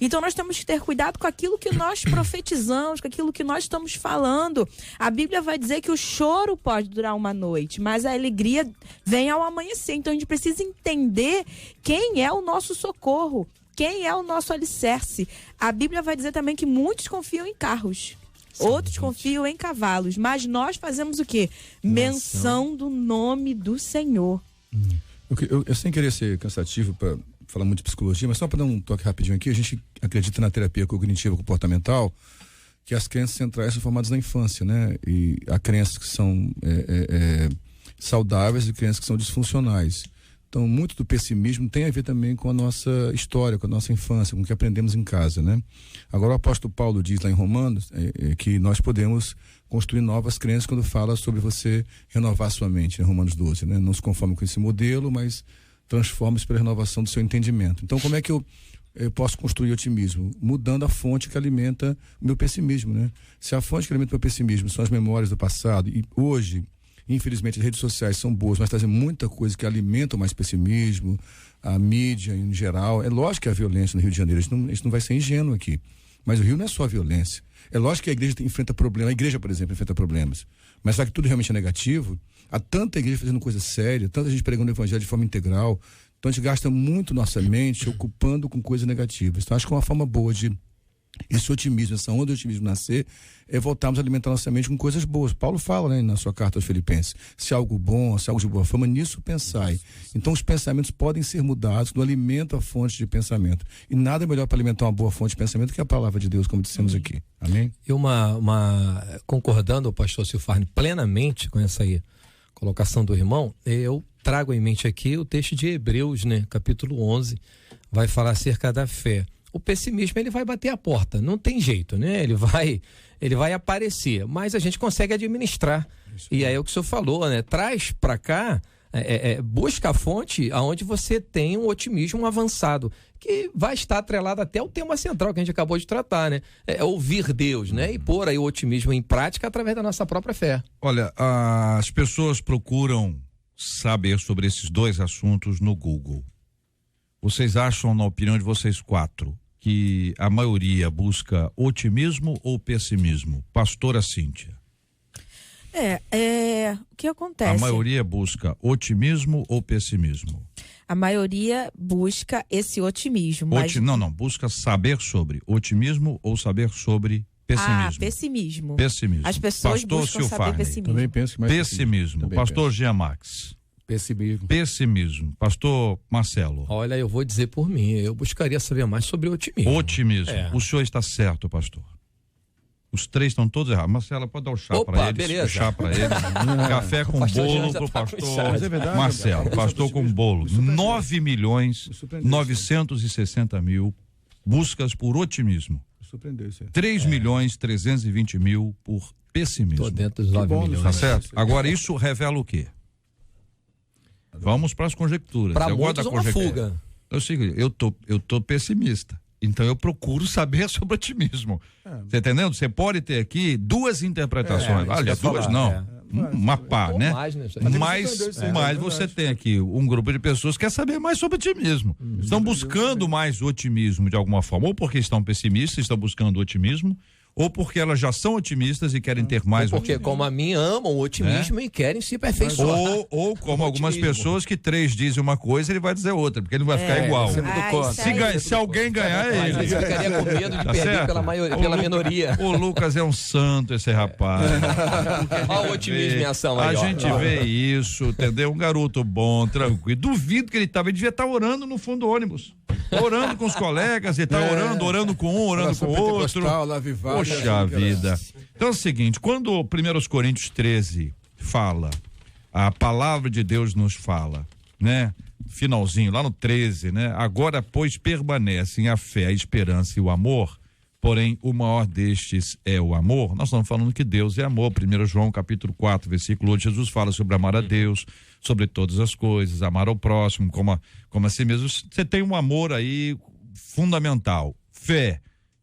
Então nós temos que ter cuidado com aquilo que nós profetizamos, com aquilo que nós estamos falando. A Bíblia vai dizer que o choro pode durar uma noite, mas a alegria vem ao amanhecer. Então a gente precisa entender quem é o nosso socorro, quem é o nosso alicerce. A Bíblia vai dizer também que muitos confiam em carros, outros confiam em cavalos, mas nós fazemos o quê? Menção do nome do Senhor. Eu sem querer ser cansativo para falar muito de psicologia, mas só para dar um toque rapidinho aqui, a gente acredita na terapia cognitiva comportamental, que as crenças centrais são formadas na infância, né? E há crenças que são saudáveis e crianças que são disfuncionais. Então, muito do pessimismo tem a ver também com a nossa história, com a nossa infância, com o que aprendemos em casa, né? Agora, o apóstolo Paulo diz lá em Romanos que nós podemos construir novas crenças quando fala sobre você renovar sua mente, em Romanos 12, né? Não se conforme com esse modelo, mas transforme-se pela renovação do seu entendimento. Então, como é que eu posso construir otimismo? Mudando a fonte que alimenta o meu pessimismo, né? Se a fonte que alimenta o meu pessimismo são as memórias do passado, e hoje, infelizmente, as redes sociais são boas, mas trazem muita coisa que alimenta mais pessimismo, a mídia em geral. É lógico que a violência no Rio de Janeiro, a gente não vai ser ingênuo aqui, mas o Rio não é só a violência. É lógico que a igreja enfrenta problemas, a igreja, por exemplo, enfrenta problemas, mas será que tudo realmente é negativo? Há tanta igreja fazendo coisa séria, tanta gente pregando o evangelho de forma integral, então a gente gasta muito nossa mente ocupando com coisas negativas. Então acho que uma forma boa de esse otimismo, essa onda de otimismo nascer, é voltarmos a alimentar nossa mente com coisas boas. Paulo fala, né, na sua carta aos Filipenses, se algo bom, se algo de boa fama, nisso pensai. Então os pensamentos podem ser mudados quando alimentam a fonte de pensamento. E nada melhor para alimentar uma boa fonte de pensamento que a palavra de Deus, como dissemos aqui. Amém? E concordando, pastor Silfarne, plenamente com essa aí, colocação do irmão, eu trago em mente aqui o texto de Hebreus, né, capítulo 11, vai falar acerca da fé. O pessimismo, ele vai bater a porta, não tem jeito, né? Ele vai aparecer, mas a gente consegue administrar. E aí é o que o senhor falou, né? Traz para cá, busca a fonte aonde você tem um otimismo avançado, que vai estar atrelado até o tema central que a gente acabou de tratar, né? Ouvir Deus, né? E pôr aí o otimismo em prática através da nossa própria fé. Olha, as pessoas procuram saber sobre esses dois assuntos no Google. Vocês acham, na opinião de vocês quatro, que a maioria busca otimismo ou pessimismo? Pastora Cíntia. O que acontece? A maioria busca otimismo ou pessimismo? A maioria busca esse otimismo. Mas... Não, busca saber sobre otimismo ou saber sobre pessimismo? Pessimismo. Pessimismo. As pessoas Pastor buscam saber pessimismo. Também penso que mais pessimismo. Pastor Jean Max. Pessimismo. Pastor Marcelo. Olha, eu vou dizer por mim, eu buscaria saber mais sobre otimismo. Otimismo. O senhor está certo, pastor. Os três estão todos errados. Marcelo, pode dar o chá para eles. Beleza. O chá para eles. Café com bolo pro pastor verdade, Marcelo. Pastor com bolo. 9.960.000 buscas por otimismo. 3.320.000 por pessimismo. Tô dentro dos 9 milhões. Tá certo? Agora, isso revela o quê? Vamos para as conjecturas. Para muitos, uma fuga. É o seguinte, eu tô pessimista. Então eu procuro saber sobre otimismo. Você entendeu? Você pode ter aqui duas interpretações. Olha, duas não. Uma pá, né? Mas você tem aqui um grupo de pessoas que quer saber mais sobre otimismo. Estão buscando mais otimismo de alguma forma. Ou porque estão pessimistas, estão buscando otimismo, ou porque elas já são otimistas e querem ter mais otimismo. Porque, como a mim, amam o otimismo e querem se aperfeiçoar. Ou como algumas pessoas que três dizem uma coisa, ele vai dizer outra, porque ele não vai ficar igual. Se alguém ganhar, é ele. Mas eu ficaria com medo de perder pela minoria. O Lucas é um santo, esse rapaz. Olha o otimismo em ação aí. A gente vê isso, entendeu? Um garoto bom, tranquilo. Duvido que ele devia estar orando no fundo do ônibus. Orando com os colegas, ele tá orando com um, orando com o outro. Poxa vida. Então é o seguinte, quando 1 Coríntios 13 fala, a palavra de Deus nos fala, né? Finalzinho, lá no 13, né? Agora, pois, permanecem a fé, a esperança e o amor, porém o maior destes é o amor. Nós estamos falando que Deus é amor. 1 João capítulo 4, versículo 8, Jesus fala sobre amar a Deus, sobre todas as coisas, amar ao próximo como a si mesmo. Você tem um amor aí fundamental, fé.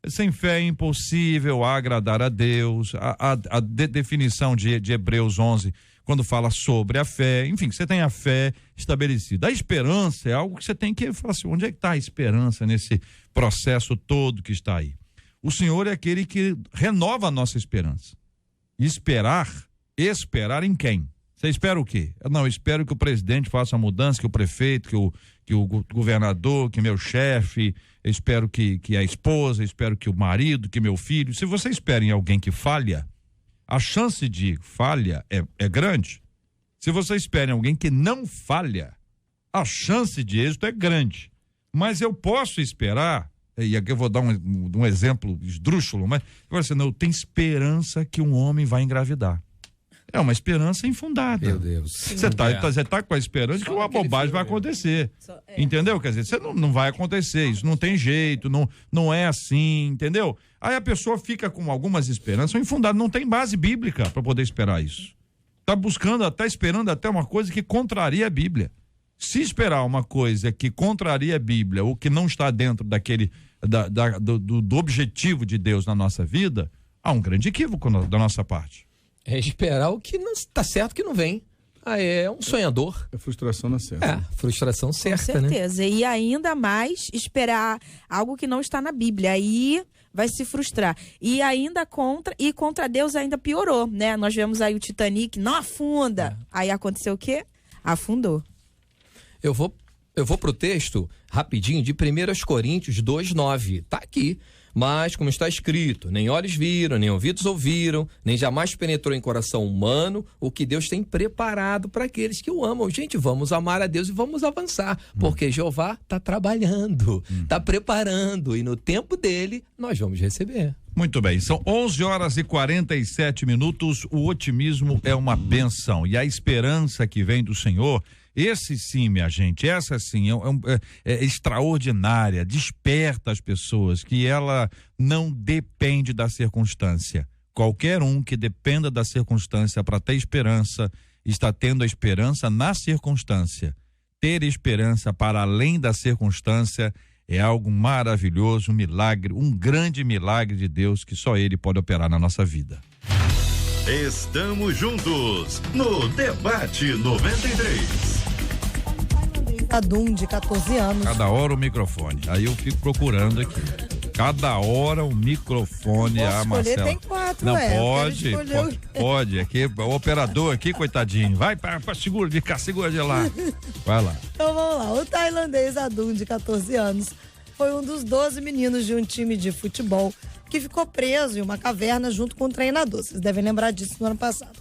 Sem fé é impossível agradar a Deus. A definição de Hebreus 11, quando fala sobre a fé, enfim, você tem a fé estabelecida. A esperança é algo que você tem que falar assim, onde é que está a esperança nesse processo todo que está aí? O Senhor é aquele que renova a nossa esperança. Esperar em quem? Você espera o quê? Não, eu espero que o presidente faça a mudança, que o prefeito, que o governador, que meu chefe, eu espero que a esposa, eu espero que o marido, que meu filho. Se você espera em alguém que falha, a chance de falha é grande. Se você espera em alguém que não falha, a chance de êxito é grande. Mas eu posso esperar, e aqui eu vou dar um exemplo esdrúxulo, mas eu tenho esperança que um homem vai engravidar. É uma esperança infundada. Meu Deus. Você tá com a esperança que uma bobagem vai acontecer. Entendeu? Quer dizer, você não vai acontecer, isso não tem jeito, não é assim, entendeu? Aí a pessoa fica com algumas esperanças infundadas, não tem base bíblica para poder esperar isso. Tá esperando até uma coisa que contraria a Bíblia. Se esperar uma coisa que contraria a Bíblia, ou que não está dentro daquele do objetivo de Deus na nossa vida, há um grande equívoco da nossa parte. É esperar o que não está certo que não vem. É um sonhador. É frustração na certa. Frustração certa, Com certeza. Né? E ainda mais esperar algo que não está na Bíblia. Aí vai se frustrar. E ainda contra Deus ainda piorou, né? Nós vemos aí o Titanic, não afunda. Aí aconteceu o quê? Afundou. Eu vou pro texto rapidinho de 1 Coríntios 2:9. Tá aqui. Mas, como está escrito, nem olhos viram, nem ouvidos ouviram, nem jamais penetrou em coração humano o que Deus tem preparado para aqueles que o amam. Gente, vamos amar a Deus e vamos avançar, porque Jeová está trabalhando, está preparando, e no tempo dele nós vamos receber. Muito bem, são 11h47. O otimismo é uma bênção, e a esperança que vem do Senhor, esse sim, minha gente, essa sim é extraordinária, desperta as pessoas, que ela não depende da circunstância. Qualquer um que dependa da circunstância para ter esperança, está tendo a esperança na circunstância. Ter esperança para além da circunstância é algo maravilhoso, um milagre, um grande milagre de Deus que só Ele pode operar na nossa vida. Estamos juntos no Debate 93. Adum, de 14 anos. Cada hora o microfone. Aí eu fico procurando aqui. Cada hora o microfone. Posso escolher, Marcela. tem 4, Não, pode. Aqui, o operador aqui, coitadinho. Vai para segura de cá, segura de lá. Vai lá. Então vamos lá. O tailandês Adum, de 14 anos, foi um dos 12 meninos de um time de futebol que ficou preso em uma caverna junto com o treinador. Vocês devem lembrar disso no ano passado.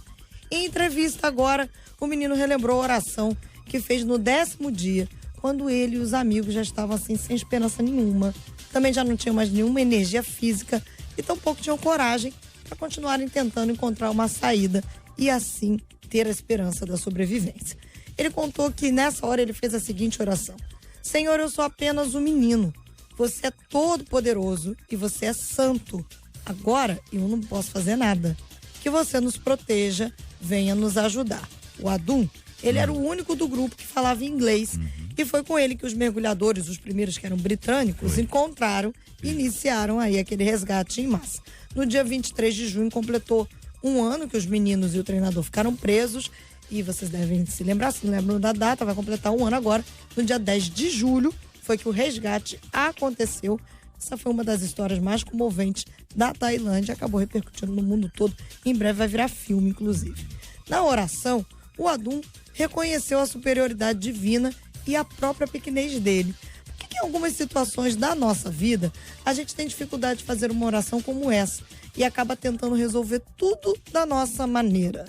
Em entrevista agora, o menino relembrou a oração que fez no 10º dia, quando ele e os amigos já estavam assim, sem esperança nenhuma. Também já não tinham mais nenhuma energia física e tampouco tinham coragem para continuarem tentando encontrar uma saída e assim ter a esperança da sobrevivência. Ele contou que nessa hora ele fez a seguinte oração: Senhor, eu sou apenas um menino. Você é todo poderoso e você é santo. Agora eu não posso fazer nada. Que você nos proteja, venha nos ajudar. O Adum, ele era o único do grupo que falava inglês. E foi com ele que os mergulhadores, os primeiros que eram britânicos, encontraram e iniciaram aí aquele resgate em massa. No dia 23 de junho completou um ano que os meninos e o treinador ficaram presos. E vocês devem se lembrar, se não lembram da data, vai completar um ano agora. No dia 10 de julho foi que o resgate aconteceu. Essa foi uma das histórias mais comoventes da Tailândia, acabou repercutindo no mundo todo. Em breve vai virar filme, inclusive. Na oração, o Adum reconheceu a superioridade divina e a própria pequenez dele. Por que em algumas situações da nossa vida a gente tem dificuldade de fazer uma oração como essa e acaba tentando resolver tudo da nossa maneira?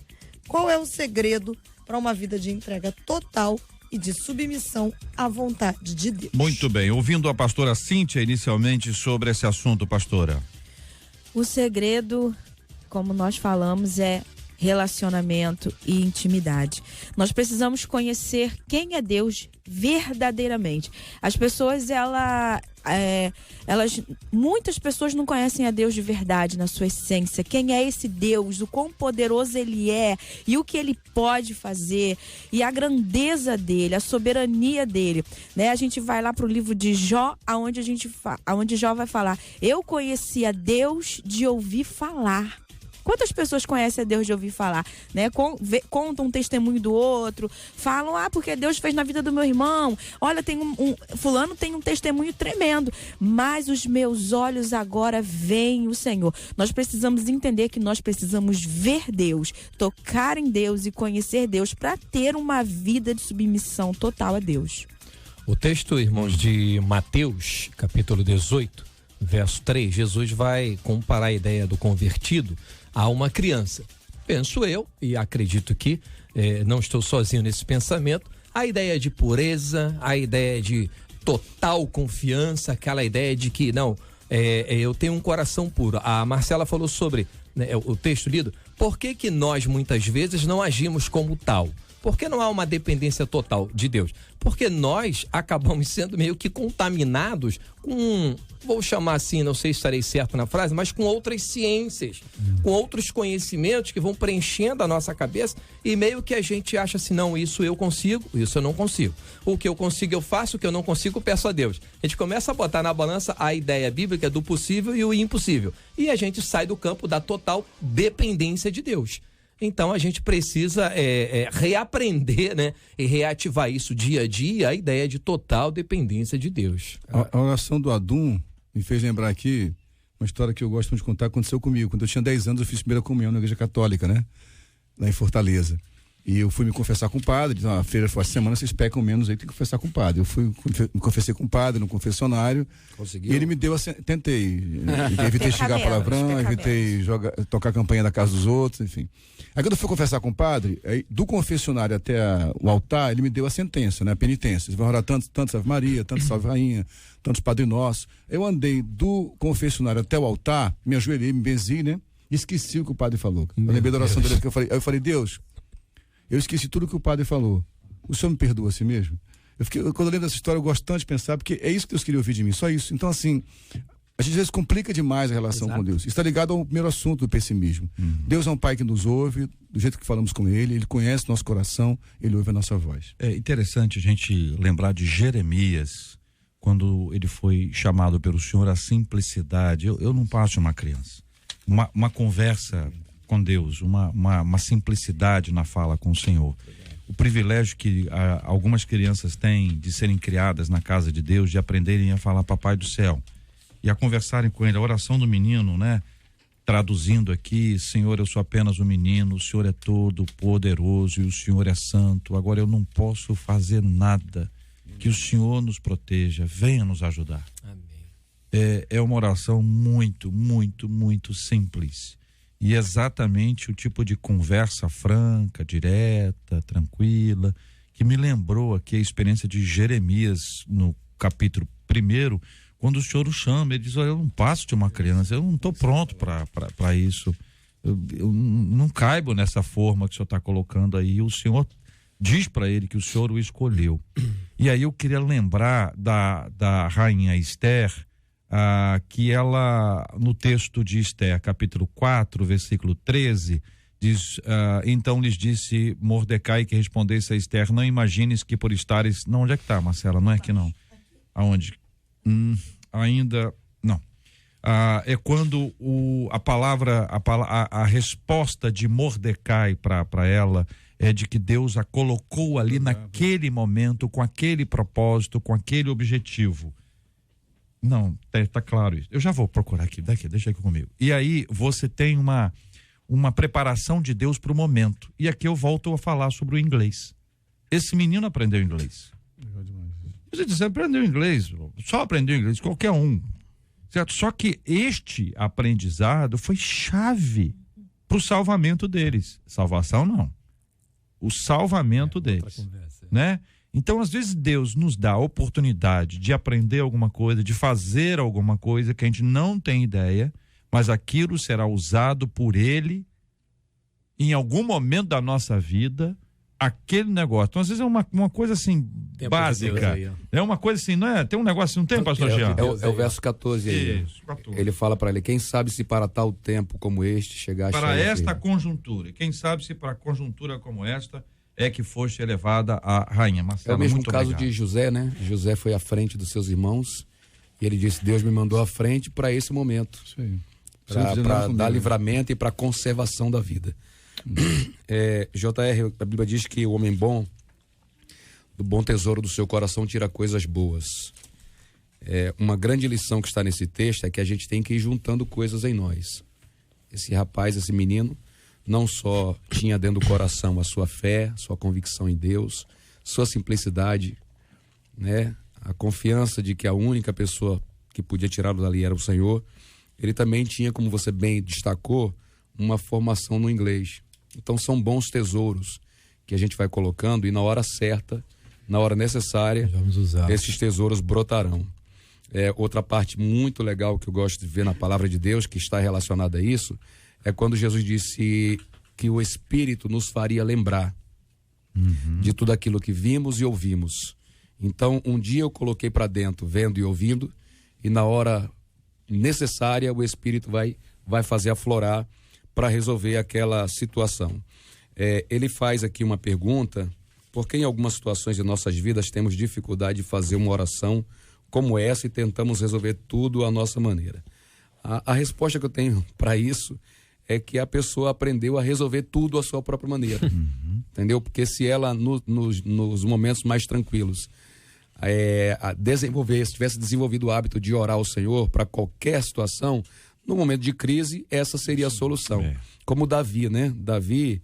Qual é o segredo para uma vida de entrega total e de submissão à vontade de Deus? Muito bem, ouvindo a pastora Cíntia inicialmente sobre esse assunto, pastora. O segredo, como nós falamos, é relacionamento e intimidade. Nós precisamos conhecer quem é Deus verdadeiramente. As pessoas, muitas pessoas não conhecem a Deus de verdade, na sua essência. Quem é esse Deus, o quão poderoso ele é e o que ele pode fazer e a grandeza dele, a soberania dele, né? A gente vai lá pro livro de Jó, aonde Jó vai falar: eu conheci a Deus de ouvir falar. Quantas pessoas conhecem a Deus de ouvir falar, né? Contam um testemunho do outro, falam, porque Deus fez na vida do meu irmão. Olha, fulano tem um testemunho tremendo, mas os meus olhos agora veem o Senhor. Nós precisamos entender que nós precisamos ver Deus, tocar em Deus e conhecer Deus para ter uma vida de submissão total a Deus. O texto, irmãos, de Mateus, capítulo 18, verso 3, Jesus vai comparar a ideia do convertido a uma criança. Penso eu, e acredito que não estou sozinho nesse pensamento, a ideia de pureza, a ideia de total confiança, aquela ideia de que eu tenho um coração puro. A Marcela falou sobre, né, o texto lido, por que que nós muitas vezes não agimos como tal? Por que não há uma dependência total de Deus? Porque nós acabamos sendo meio que contaminados com, vou chamar assim, não sei se estarei certo na frase, mas com outras ciências, com outros conhecimentos que vão preenchendo a nossa cabeça e meio que a gente acha assim, não, isso eu consigo, isso eu não consigo. O que eu consigo eu faço, o que eu não consigo eu peço a Deus. A gente começa a botar na balança a ideia bíblica do possível e o impossível. E a gente sai do campo da total dependência de Deus. Então a gente precisa reaprender, né, e reativar isso dia a dia, a ideia de total dependência de Deus. A oração do Adum me fez lembrar aqui uma história que eu gosto de contar, aconteceu comigo. Quando eu tinha 10 anos eu fiz primeira comunhão na igreja católica, né? Lá em Fortaleza. E eu fui me confessar com o padre, disse, a feira foi a semana, vocês pecam menos aí, tem que confessar com o padre. Eu fui, me confessei com o padre no confessionário. Conseguiu? E ele me deu, tentei. Evitei xingar palavrão, evitei tocar a campanha da casa dos outros, enfim. Aí quando eu fui confessar com o padre, aí, do confessionário até o altar, ele me deu a sentença, né? A penitência. Você vai orar tanto Ave Maria, tanto Salve Rainha, tantos Padre Nosso. Eu andei do confessionário até o altar, me ajoelhei, me benzi, né? E esqueci o que o padre falou. Eu lembrei da oração dele que eu falei. Aí eu falei, Deus, eu esqueci tudo que o padre falou. O senhor me perdoa assim mesmo? Quando eu lembro dessa história, eu gosto tanto de pensar, porque é isso que Deus queria ouvir de mim, só isso. Então, assim, a gente às vezes complica demais a relação com Deus. Isso está ligado ao primeiro assunto do pessimismo. Deus é um pai que nos ouve, do jeito que falamos com ele conhece nosso coração, ele ouve a nossa voz. É interessante a gente lembrar de Jeremias, quando ele foi chamado pelo Senhor à simplicidade. Eu não passo de uma criança. Uma conversa com Deus, uma simplicidade na fala com o Senhor. O privilégio que algumas crianças têm de serem criadas na casa de Deus, de aprenderem a falar Papai do Céu e a conversarem com ele. A oração do menino, né? Traduzindo aqui, Senhor, eu sou apenas um menino, o Senhor é todo poderoso e o Senhor é santo. Agora eu não posso fazer nada. Que o Senhor nos proteja, venha nos ajudar. Amém. É uma oração muito, muito, muito simples. E exatamente o tipo de conversa franca, direta, tranquila, que me lembrou aqui a experiência de Jeremias no capítulo 1, quando o Senhor o chama, ele diz, olha, eu não passo de uma criança, eu não estou pronto para isso, eu não caibo nessa forma que o Senhor está colocando aí. O Senhor diz para ele que o Senhor o escolheu. E aí eu queria lembrar da rainha Esther, que ela, no texto de Esther, capítulo 4, versículo 13, diz, então lhes disse Mordecai que respondesse a Esther, não imagines que por estares, não, onde é que está, Marcela? Não é aqui não. Aonde? Ainda, não. É quando a resposta de Mordecai para ela é de que Deus a colocou ali naquele momento, com aquele propósito, com aquele objetivo. Não, tá claro isso. Eu já vou procurar aqui, deixa aqui comigo. E aí você tem uma preparação de Deus para o momento. E aqui eu volto a falar sobre o inglês. Esse menino aprendeu inglês. Você aprendeu inglês, só aprendeu inglês, qualquer um. Certo? Só que este aprendizado foi chave para o salvamento deles. Salvação não. O salvamento deles. Né? Então, às vezes, Deus nos dá a oportunidade de aprender alguma coisa, de fazer alguma coisa que a gente não tem ideia, mas aquilo será usado por Ele em algum momento da nossa vida, aquele negócio. Então, às vezes, é uma coisa assim, tempo básica. De é uma coisa assim, não é? Tem um negócio assim, não tem, pastor Jean? É o verso 14 aí. Isso, 14. Ele fala para ele, quem sabe se para tal tempo como este chegar para esta conjuntura, quem sabe se para conjuntura como esta é que foste elevada a rainha. Marcela, é o mesmo caso de José, né? José foi à frente dos seus irmãos e ele disse, Deus me mandou à frente para esse momento. Para dar livramento e para conservação da vida. JR, a Bíblia diz que o homem bom, do bom tesouro do seu coração, tira coisas boas. Uma grande lição que está nesse texto é que a gente tem que ir juntando coisas em nós. Esse rapaz, esse menino, não só tinha dentro do coração a sua fé, sua convicção em Deus, sua simplicidade, né? A confiança de que a única pessoa que podia tirá-lo dali era o Senhor. Ele também tinha, como você bem destacou, uma formação no inglês. Então são bons tesouros que a gente vai colocando e na hora certa, na hora necessária, esses tesouros brotarão. Outra parte muito legal que eu gosto de ver na palavra de Deus, que está relacionada a isso, é quando Jesus disse, que o Espírito nos faria lembrar de tudo aquilo que vimos e ouvimos. Então, um dia eu coloquei para dentro, vendo e ouvindo, e na hora necessária o Espírito vai fazer aflorar para resolver aquela situação. Ele faz aqui uma pergunta, porque em algumas situações de nossas vidas temos dificuldade de fazer uma oração como essa e tentamos resolver tudo à nossa maneira. A resposta que eu tenho para isso é que a pessoa aprendeu a resolver tudo à sua própria maneira. Entendeu? Porque se ela, nos momentos mais tranquilos, se tivesse desenvolvido o hábito de orar ao Senhor para qualquer situação, no momento de crise, essa seria a solução. Como Davi, né? Davi,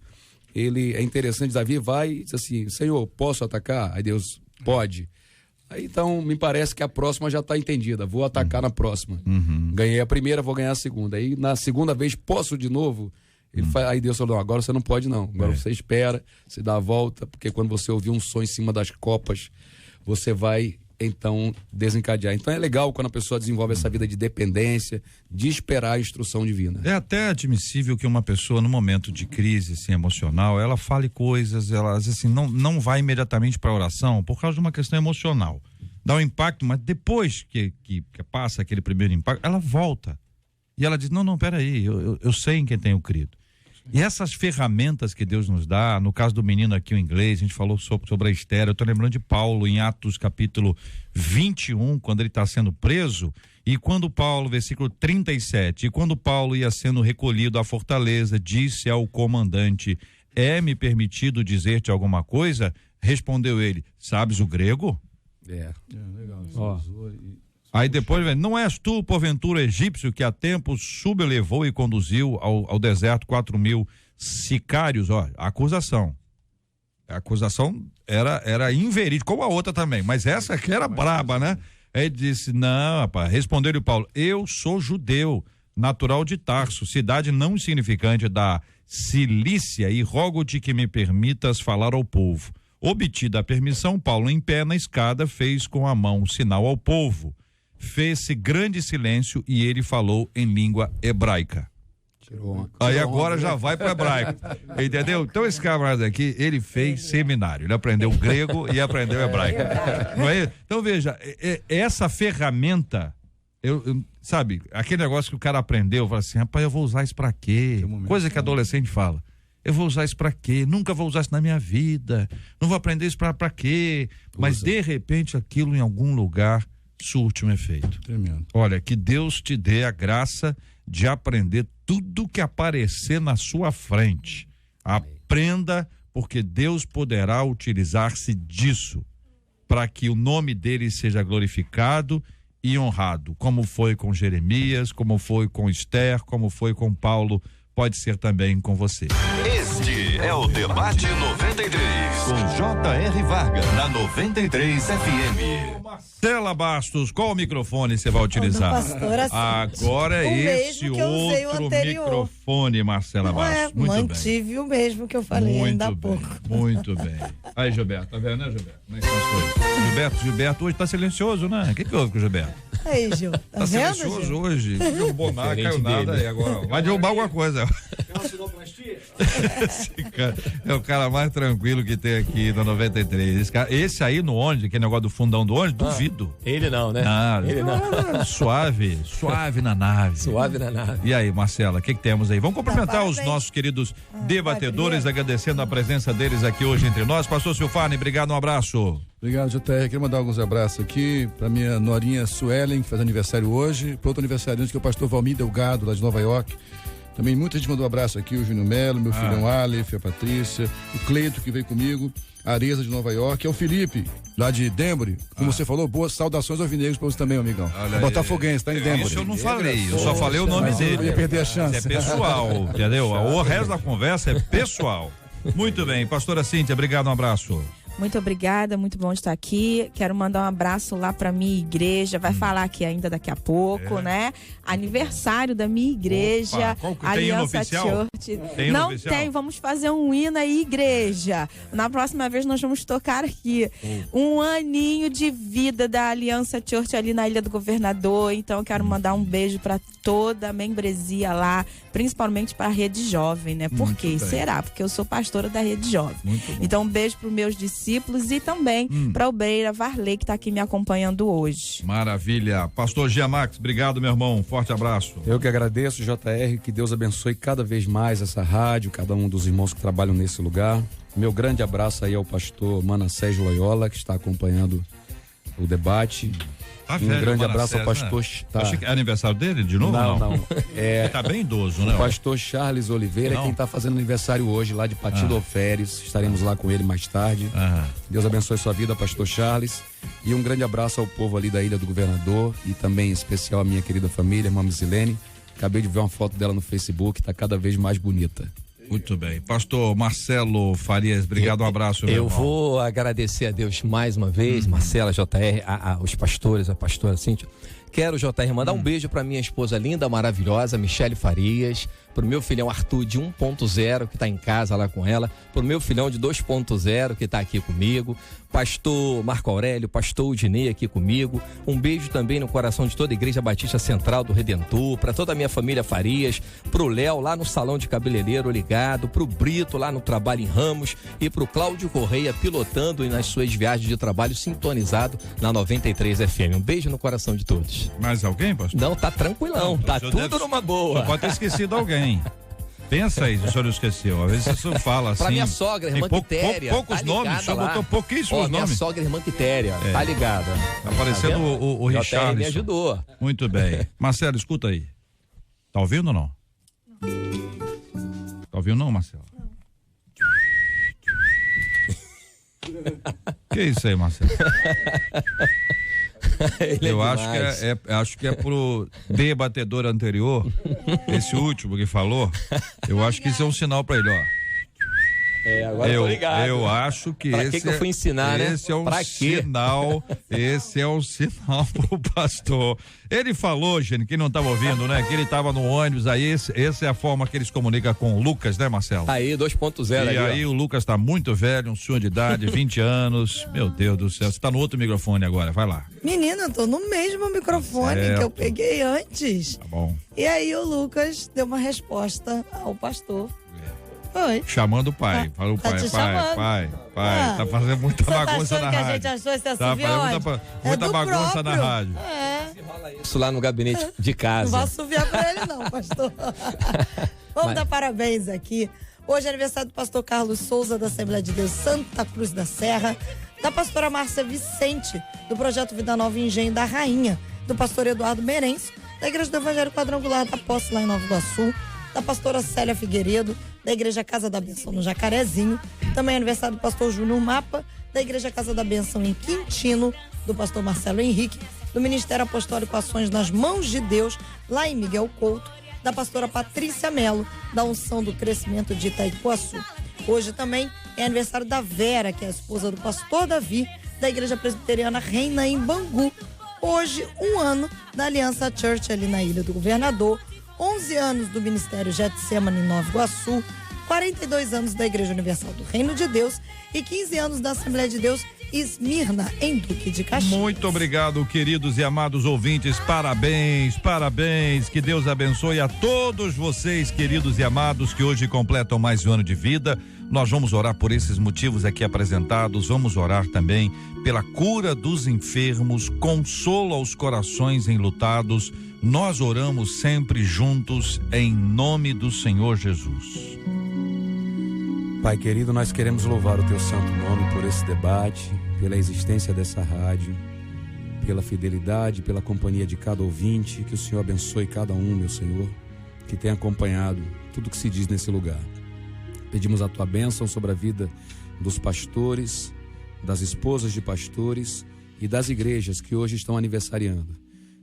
é interessante, Davi vai e diz assim, Senhor, posso atacar? Aí Deus, pode. Aí, então, me parece que a próxima já está entendida, vou atacar na próxima. Ganhei a primeira, vou ganhar a segunda. Aí, na segunda vez, posso de novo? Aí Deus falou, agora você não pode não, agora você espera, você dá a volta, porque quando você ouvir um som em cima das copas, você vai, então, desencadear. Então é legal quando a pessoa desenvolve essa vida de dependência, de esperar a instrução divina. É até admissível que uma pessoa, no momento de crise assim, emocional, ela fale coisas, ela assim, não vai imediatamente para a oração por causa de uma questão emocional. Dá um impacto, mas depois que passa aquele primeiro impacto, ela volta. E ela diz, não, peraí, eu sei em quem tenho crido. E essas ferramentas que Deus nos dá, no caso do menino aqui, o inglês, a gente falou sobre a Esther, eu estou lembrando de Paulo em Atos capítulo 21, quando ele está sendo preso, e quando Paulo, versículo 37, e quando Paulo ia sendo recolhido à fortaleza, disse ao comandante, me permitido dizer-te alguma coisa? Respondeu ele, sabes o grego? Legal. Aí depois, não és tu, porventura, egípcio, que há tempos sublevou e conduziu ao deserto 4.000 sicários? A acusação. A acusação era inverídica, como a outra também, mas essa aqui era braba, né? Aí disse, não, rapaz, respondeu-lhe Paulo, eu sou judeu, natural de Tarso, cidade não insignificante da Cilícia, e rogo-te que me permitas falar ao povo. Obtida a permissão, Paulo, em pé na escada, fez com a mão um sinal ao povo. Fez-se grande silêncio e ele falou em língua hebraica. Aí agora já vai para hebraico, entendeu? Então esse camarada aqui, ele fez seminário, ele aprendeu grego e aprendeu hebraico. Não é? Então veja, essa ferramenta, sabe, aquele negócio que o cara aprendeu, fala assim, rapaz, eu vou usar isso para quê? Coisa que adolescente fala. Eu vou usar isso para quê? Nunca vou usar isso na minha vida. Não vou aprender isso para quê? Mas de repente aquilo em algum lugar surte um efeito. Tremendo. Olha, que Deus te dê a graça de aprender tudo que aparecer na sua frente. Aprenda, porque Deus poderá utilizar-se disso para que o nome dele seja glorificado e honrado, como foi com Jeremias, como foi com Esther, como foi com Paulo, pode ser também com você. Este é o Debate 93, com J.R. Vargas, na 93 FM. Marcela Bastos, qual microfone você vai utilizar? Agora é esse outro microfone, Marcela Bastos. Muito mantive bem. O mesmo que eu falei ainda há pouco. Muito bem. Aí, Gilberto, tá vendo, né, Gilberto? Como é que são as coisas? Gilberto hoje tá silencioso, né? O que houve com o Gilberto? Aí, Gil, tá vendo, silencioso Gil? Hoje. Não derrubou nada, caiu nada aí agora. Vai derrubar alguma coisa. Esse cara é o cara mais tranquilo que tem aqui na 93. Esse aí no ônibus, aquele negócio do fundão do ônibus, duvido. Ele não, né? Ele não. Suave na nave. Suave na nave. E aí, Marcela, o que temos aí? Vamos cumprimentar os nossos queridos debatedores, agradecendo a presença deles aqui hoje entre nós. Pastor Silfarne, obrigado, um abraço. Obrigado, JR. Queria mandar alguns abraços aqui para minha norinha Suelen, que faz aniversário hoje, para outro aniversariante que é o pastor Valmir Delgado, lá de Nova York. Também muita gente mandou um abraço aqui, o Júnior Melo, meu filhão Aleph, a Patrícia, o Cleito que veio comigo, a Areza de Nova York, é o Felipe, lá de Denver. Como você falou, boas saudações aos para você também, amigão. Botafoguense, tá em Denver. Isso eu não falei, eu só falei o nome dele. Eu ia perder a chance. É pessoal, entendeu? O resto da conversa é pessoal. Muito bem, pastora Cíntia, obrigado, um abraço. Muito obrigada, muito bom estar aqui. Quero mandar um abraço lá pra minha igreja. Vai falar aqui ainda daqui a pouco, né? Aniversário da minha igreja. Opa, qual que Aliança tem hino oficial? Church. Tem hino Não oficial? tem, vamos fazer um hino aí, igreja. Na próxima vez nós vamos tocar aqui. Um aninho de vida da Aliança Church ali na Ilha do Governador. Então eu quero mandar um beijo pra toda a membresia lá, principalmente pra Rede Jovem, né? Por Muito quê? bem. Será? Porque eu sou pastora da Rede Jovem. Muito bom. Então, um beijo para os meus discípulos e também para a obreira Varley, que está aqui me acompanhando hoje. Maravilha. Pastor Giamax, obrigado, meu irmão. Forte abraço. Eu que agradeço, JR, que Deus abençoe cada vez mais essa rádio, cada um dos irmãos que trabalham nesse lugar. Meu grande abraço aí ao pastor Manassés Loyola, que está acompanhando o debate. Tá Um velho, grande Manassés, abraço ao pastor. né? Achei que é aniversário dele de novo? Não. Ele tá bem idoso, né? O pastor Charles Oliveira é quem está fazendo aniversário hoje, lá de Partido Alferes. Estaremos lá com ele mais tarde. Deus abençoe sua vida, pastor Charles. E um grande abraço ao povo ali da Ilha do Governador e também em especial a minha querida família, irmã Misilene. Acabei de ver uma foto dela no Facebook, está cada vez mais bonita. Muito bem. Pastor Marcelo Farias, obrigado, um abraço, meu Eu irmão. vou agradecer a Deus mais uma vez, Marcela, JR, os pastores, a pastora Cíntia. Quero, JR, mandar um beijo para minha esposa linda, maravilhosa, Michele Farias, pro meu filhão Arthur de 1.0, que tá em casa lá com ela, pro meu filhão de 2.0, que tá aqui comigo, pastor Marco Aurélio, pastor Udinei aqui comigo. Um beijo também no coração de toda a Igreja Batista Central do Redentor, para toda a minha família Farias, pro Léo lá no Salão de Cabeleireiro ligado, pro Brito lá no Trabalho em Ramos e pro Cláudio Correia pilotando e nas suas viagens de trabalho sintonizado na 93 FM. Um beijo no coração de todos. Mais alguém, pastor? Não, tá tranquilão, tá tudo numa boa. Só pode ter esquecido alguém. Pensa aí, se o senhor não esqueceu. Às vezes você fala assim. Pra minha sogra, irmã Quitéria. Poucos tá nomes, só lá. botou pouquíssimos Minha nomes. sogra, irmã Quitéria, tá ligada. Tá parecendo vendo? o JR Richard. me ajudou. Muito bem. Marcelo, escuta aí. Tá ouvindo ou não? Tá ouvindo não, Marcelo? Que isso aí, Marcelo? Eu acho que é pro debatedor anterior, esse último que falou. Eu acho que isso é um sinal pra ele, ó. Agora eu tô ligado. Eu acho que pra esse que eu fui ensinar, né? Esse é um Pra quê? sinal. Esse é um sinal pro pastor. Ele falou, gente, quem não tava ouvindo, né? Que ele tava no ônibus, aí essa é a forma que eles comunicam com o Lucas, né, Marcelo? Aí, 2.0 E aí ó. o Lucas tá muito velho, um senhor de idade, 20 anos. Meu Deus do céu, você tá no outro microfone agora, vai lá. Menina, eu tô no mesmo microfone Certo. que eu peguei antes. Tá bom. E aí o Lucas deu uma resposta ao pastor. Foi. Chamando o pai. Fala o Tá pai, te pai, chamando. pai. Ah. Tá fazendo muita Você tá bagunça achando na que a rádio. gente achou esse Tá assovio fazendo onde? muita do bagunça na próprio. rádio. É. Isso lá no gabinete de Não casa. vai assoviar pra ele não, pastor. Vamos dar parabéns aqui. Hoje é aniversário do pastor Carlos Souza, da Assembleia de Deus Santa Cruz da Serra, da pastora Márcia Vicente, do Projeto Vida Nova Engenho da Rainha, do pastor Eduardo Merenço, da Igreja do Evangelho Quadrangular da Posse, lá em Nova Iguaçu, da pastora Célia Figueiredo, da Igreja Casa da Bênção no Jacarezinho, também é aniversário do pastor Júnior Mapa, da Igreja Casa da Bênção em Quintino, do pastor Marcelo Henrique, do Ministério Apostólico Ações nas Mãos de Deus, lá em Miguel Couto, da pastora Patrícia Melo, da Unção do Crescimento de Itaipuaçu. Hoje também é aniversário da Vera, que é a esposa do pastor Davi, da Igreja Presbiteriana Reina em Bangu. Hoje, 1 ano da Aliança Church ali na Ilha do Governador, 11 anos do Ministério Getsemane em Nova Iguaçu, 42 anos da Igreja Universal do Reino de Deus e 15 anos da Assembleia de Deus Esmirna, em Duque de Caxias. Muito obrigado, queridos e amados ouvintes. Parabéns, parabéns. Que Deus abençoe a todos vocês, queridos e amados, que hoje completam mais um ano de vida. Nós vamos orar por esses motivos aqui apresentados. Vamos orar também pela cura dos enfermos, consolo aos corações enlutados. Nós oramos sempre juntos em nome do Senhor Jesus. Pai querido, nós queremos louvar o teu santo nome por esse debate, pela existência dessa rádio, pela fidelidade, pela companhia de cada ouvinte. Que o Senhor abençoe cada um, meu Senhor, que tem acompanhado tudo que se diz nesse lugar. Pedimos a tua bênção sobre a vida dos pastores, das esposas de pastores e das igrejas que hoje estão aniversariando.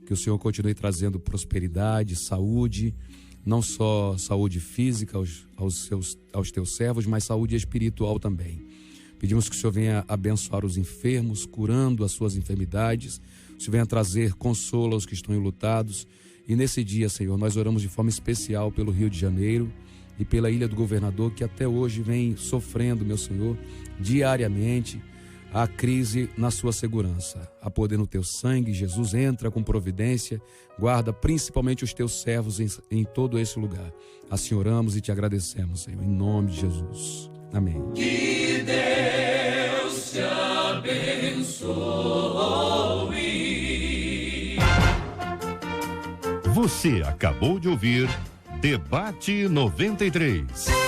Que o Senhor continue trazendo prosperidade, saúde, não só saúde física aos teus servos, mas saúde espiritual também. Pedimos que o Senhor venha abençoar os enfermos, curando as suas enfermidades. O Senhor venha trazer consolo aos que estão enlutados. E nesse dia, Senhor, nós oramos de forma especial pelo Rio de Janeiro e pela Ilha do Governador, que até hoje vem sofrendo, meu Senhor, diariamente a crise na sua segurança. Há poder no teu sangue, Jesus, entra com providência, guarda principalmente os teus servos em todo esse lugar. Assim oramos e te agradecemos, Senhor, em nome de Jesus. Amém. Que Deus te abençoe. Você acabou de ouvir Debate 93.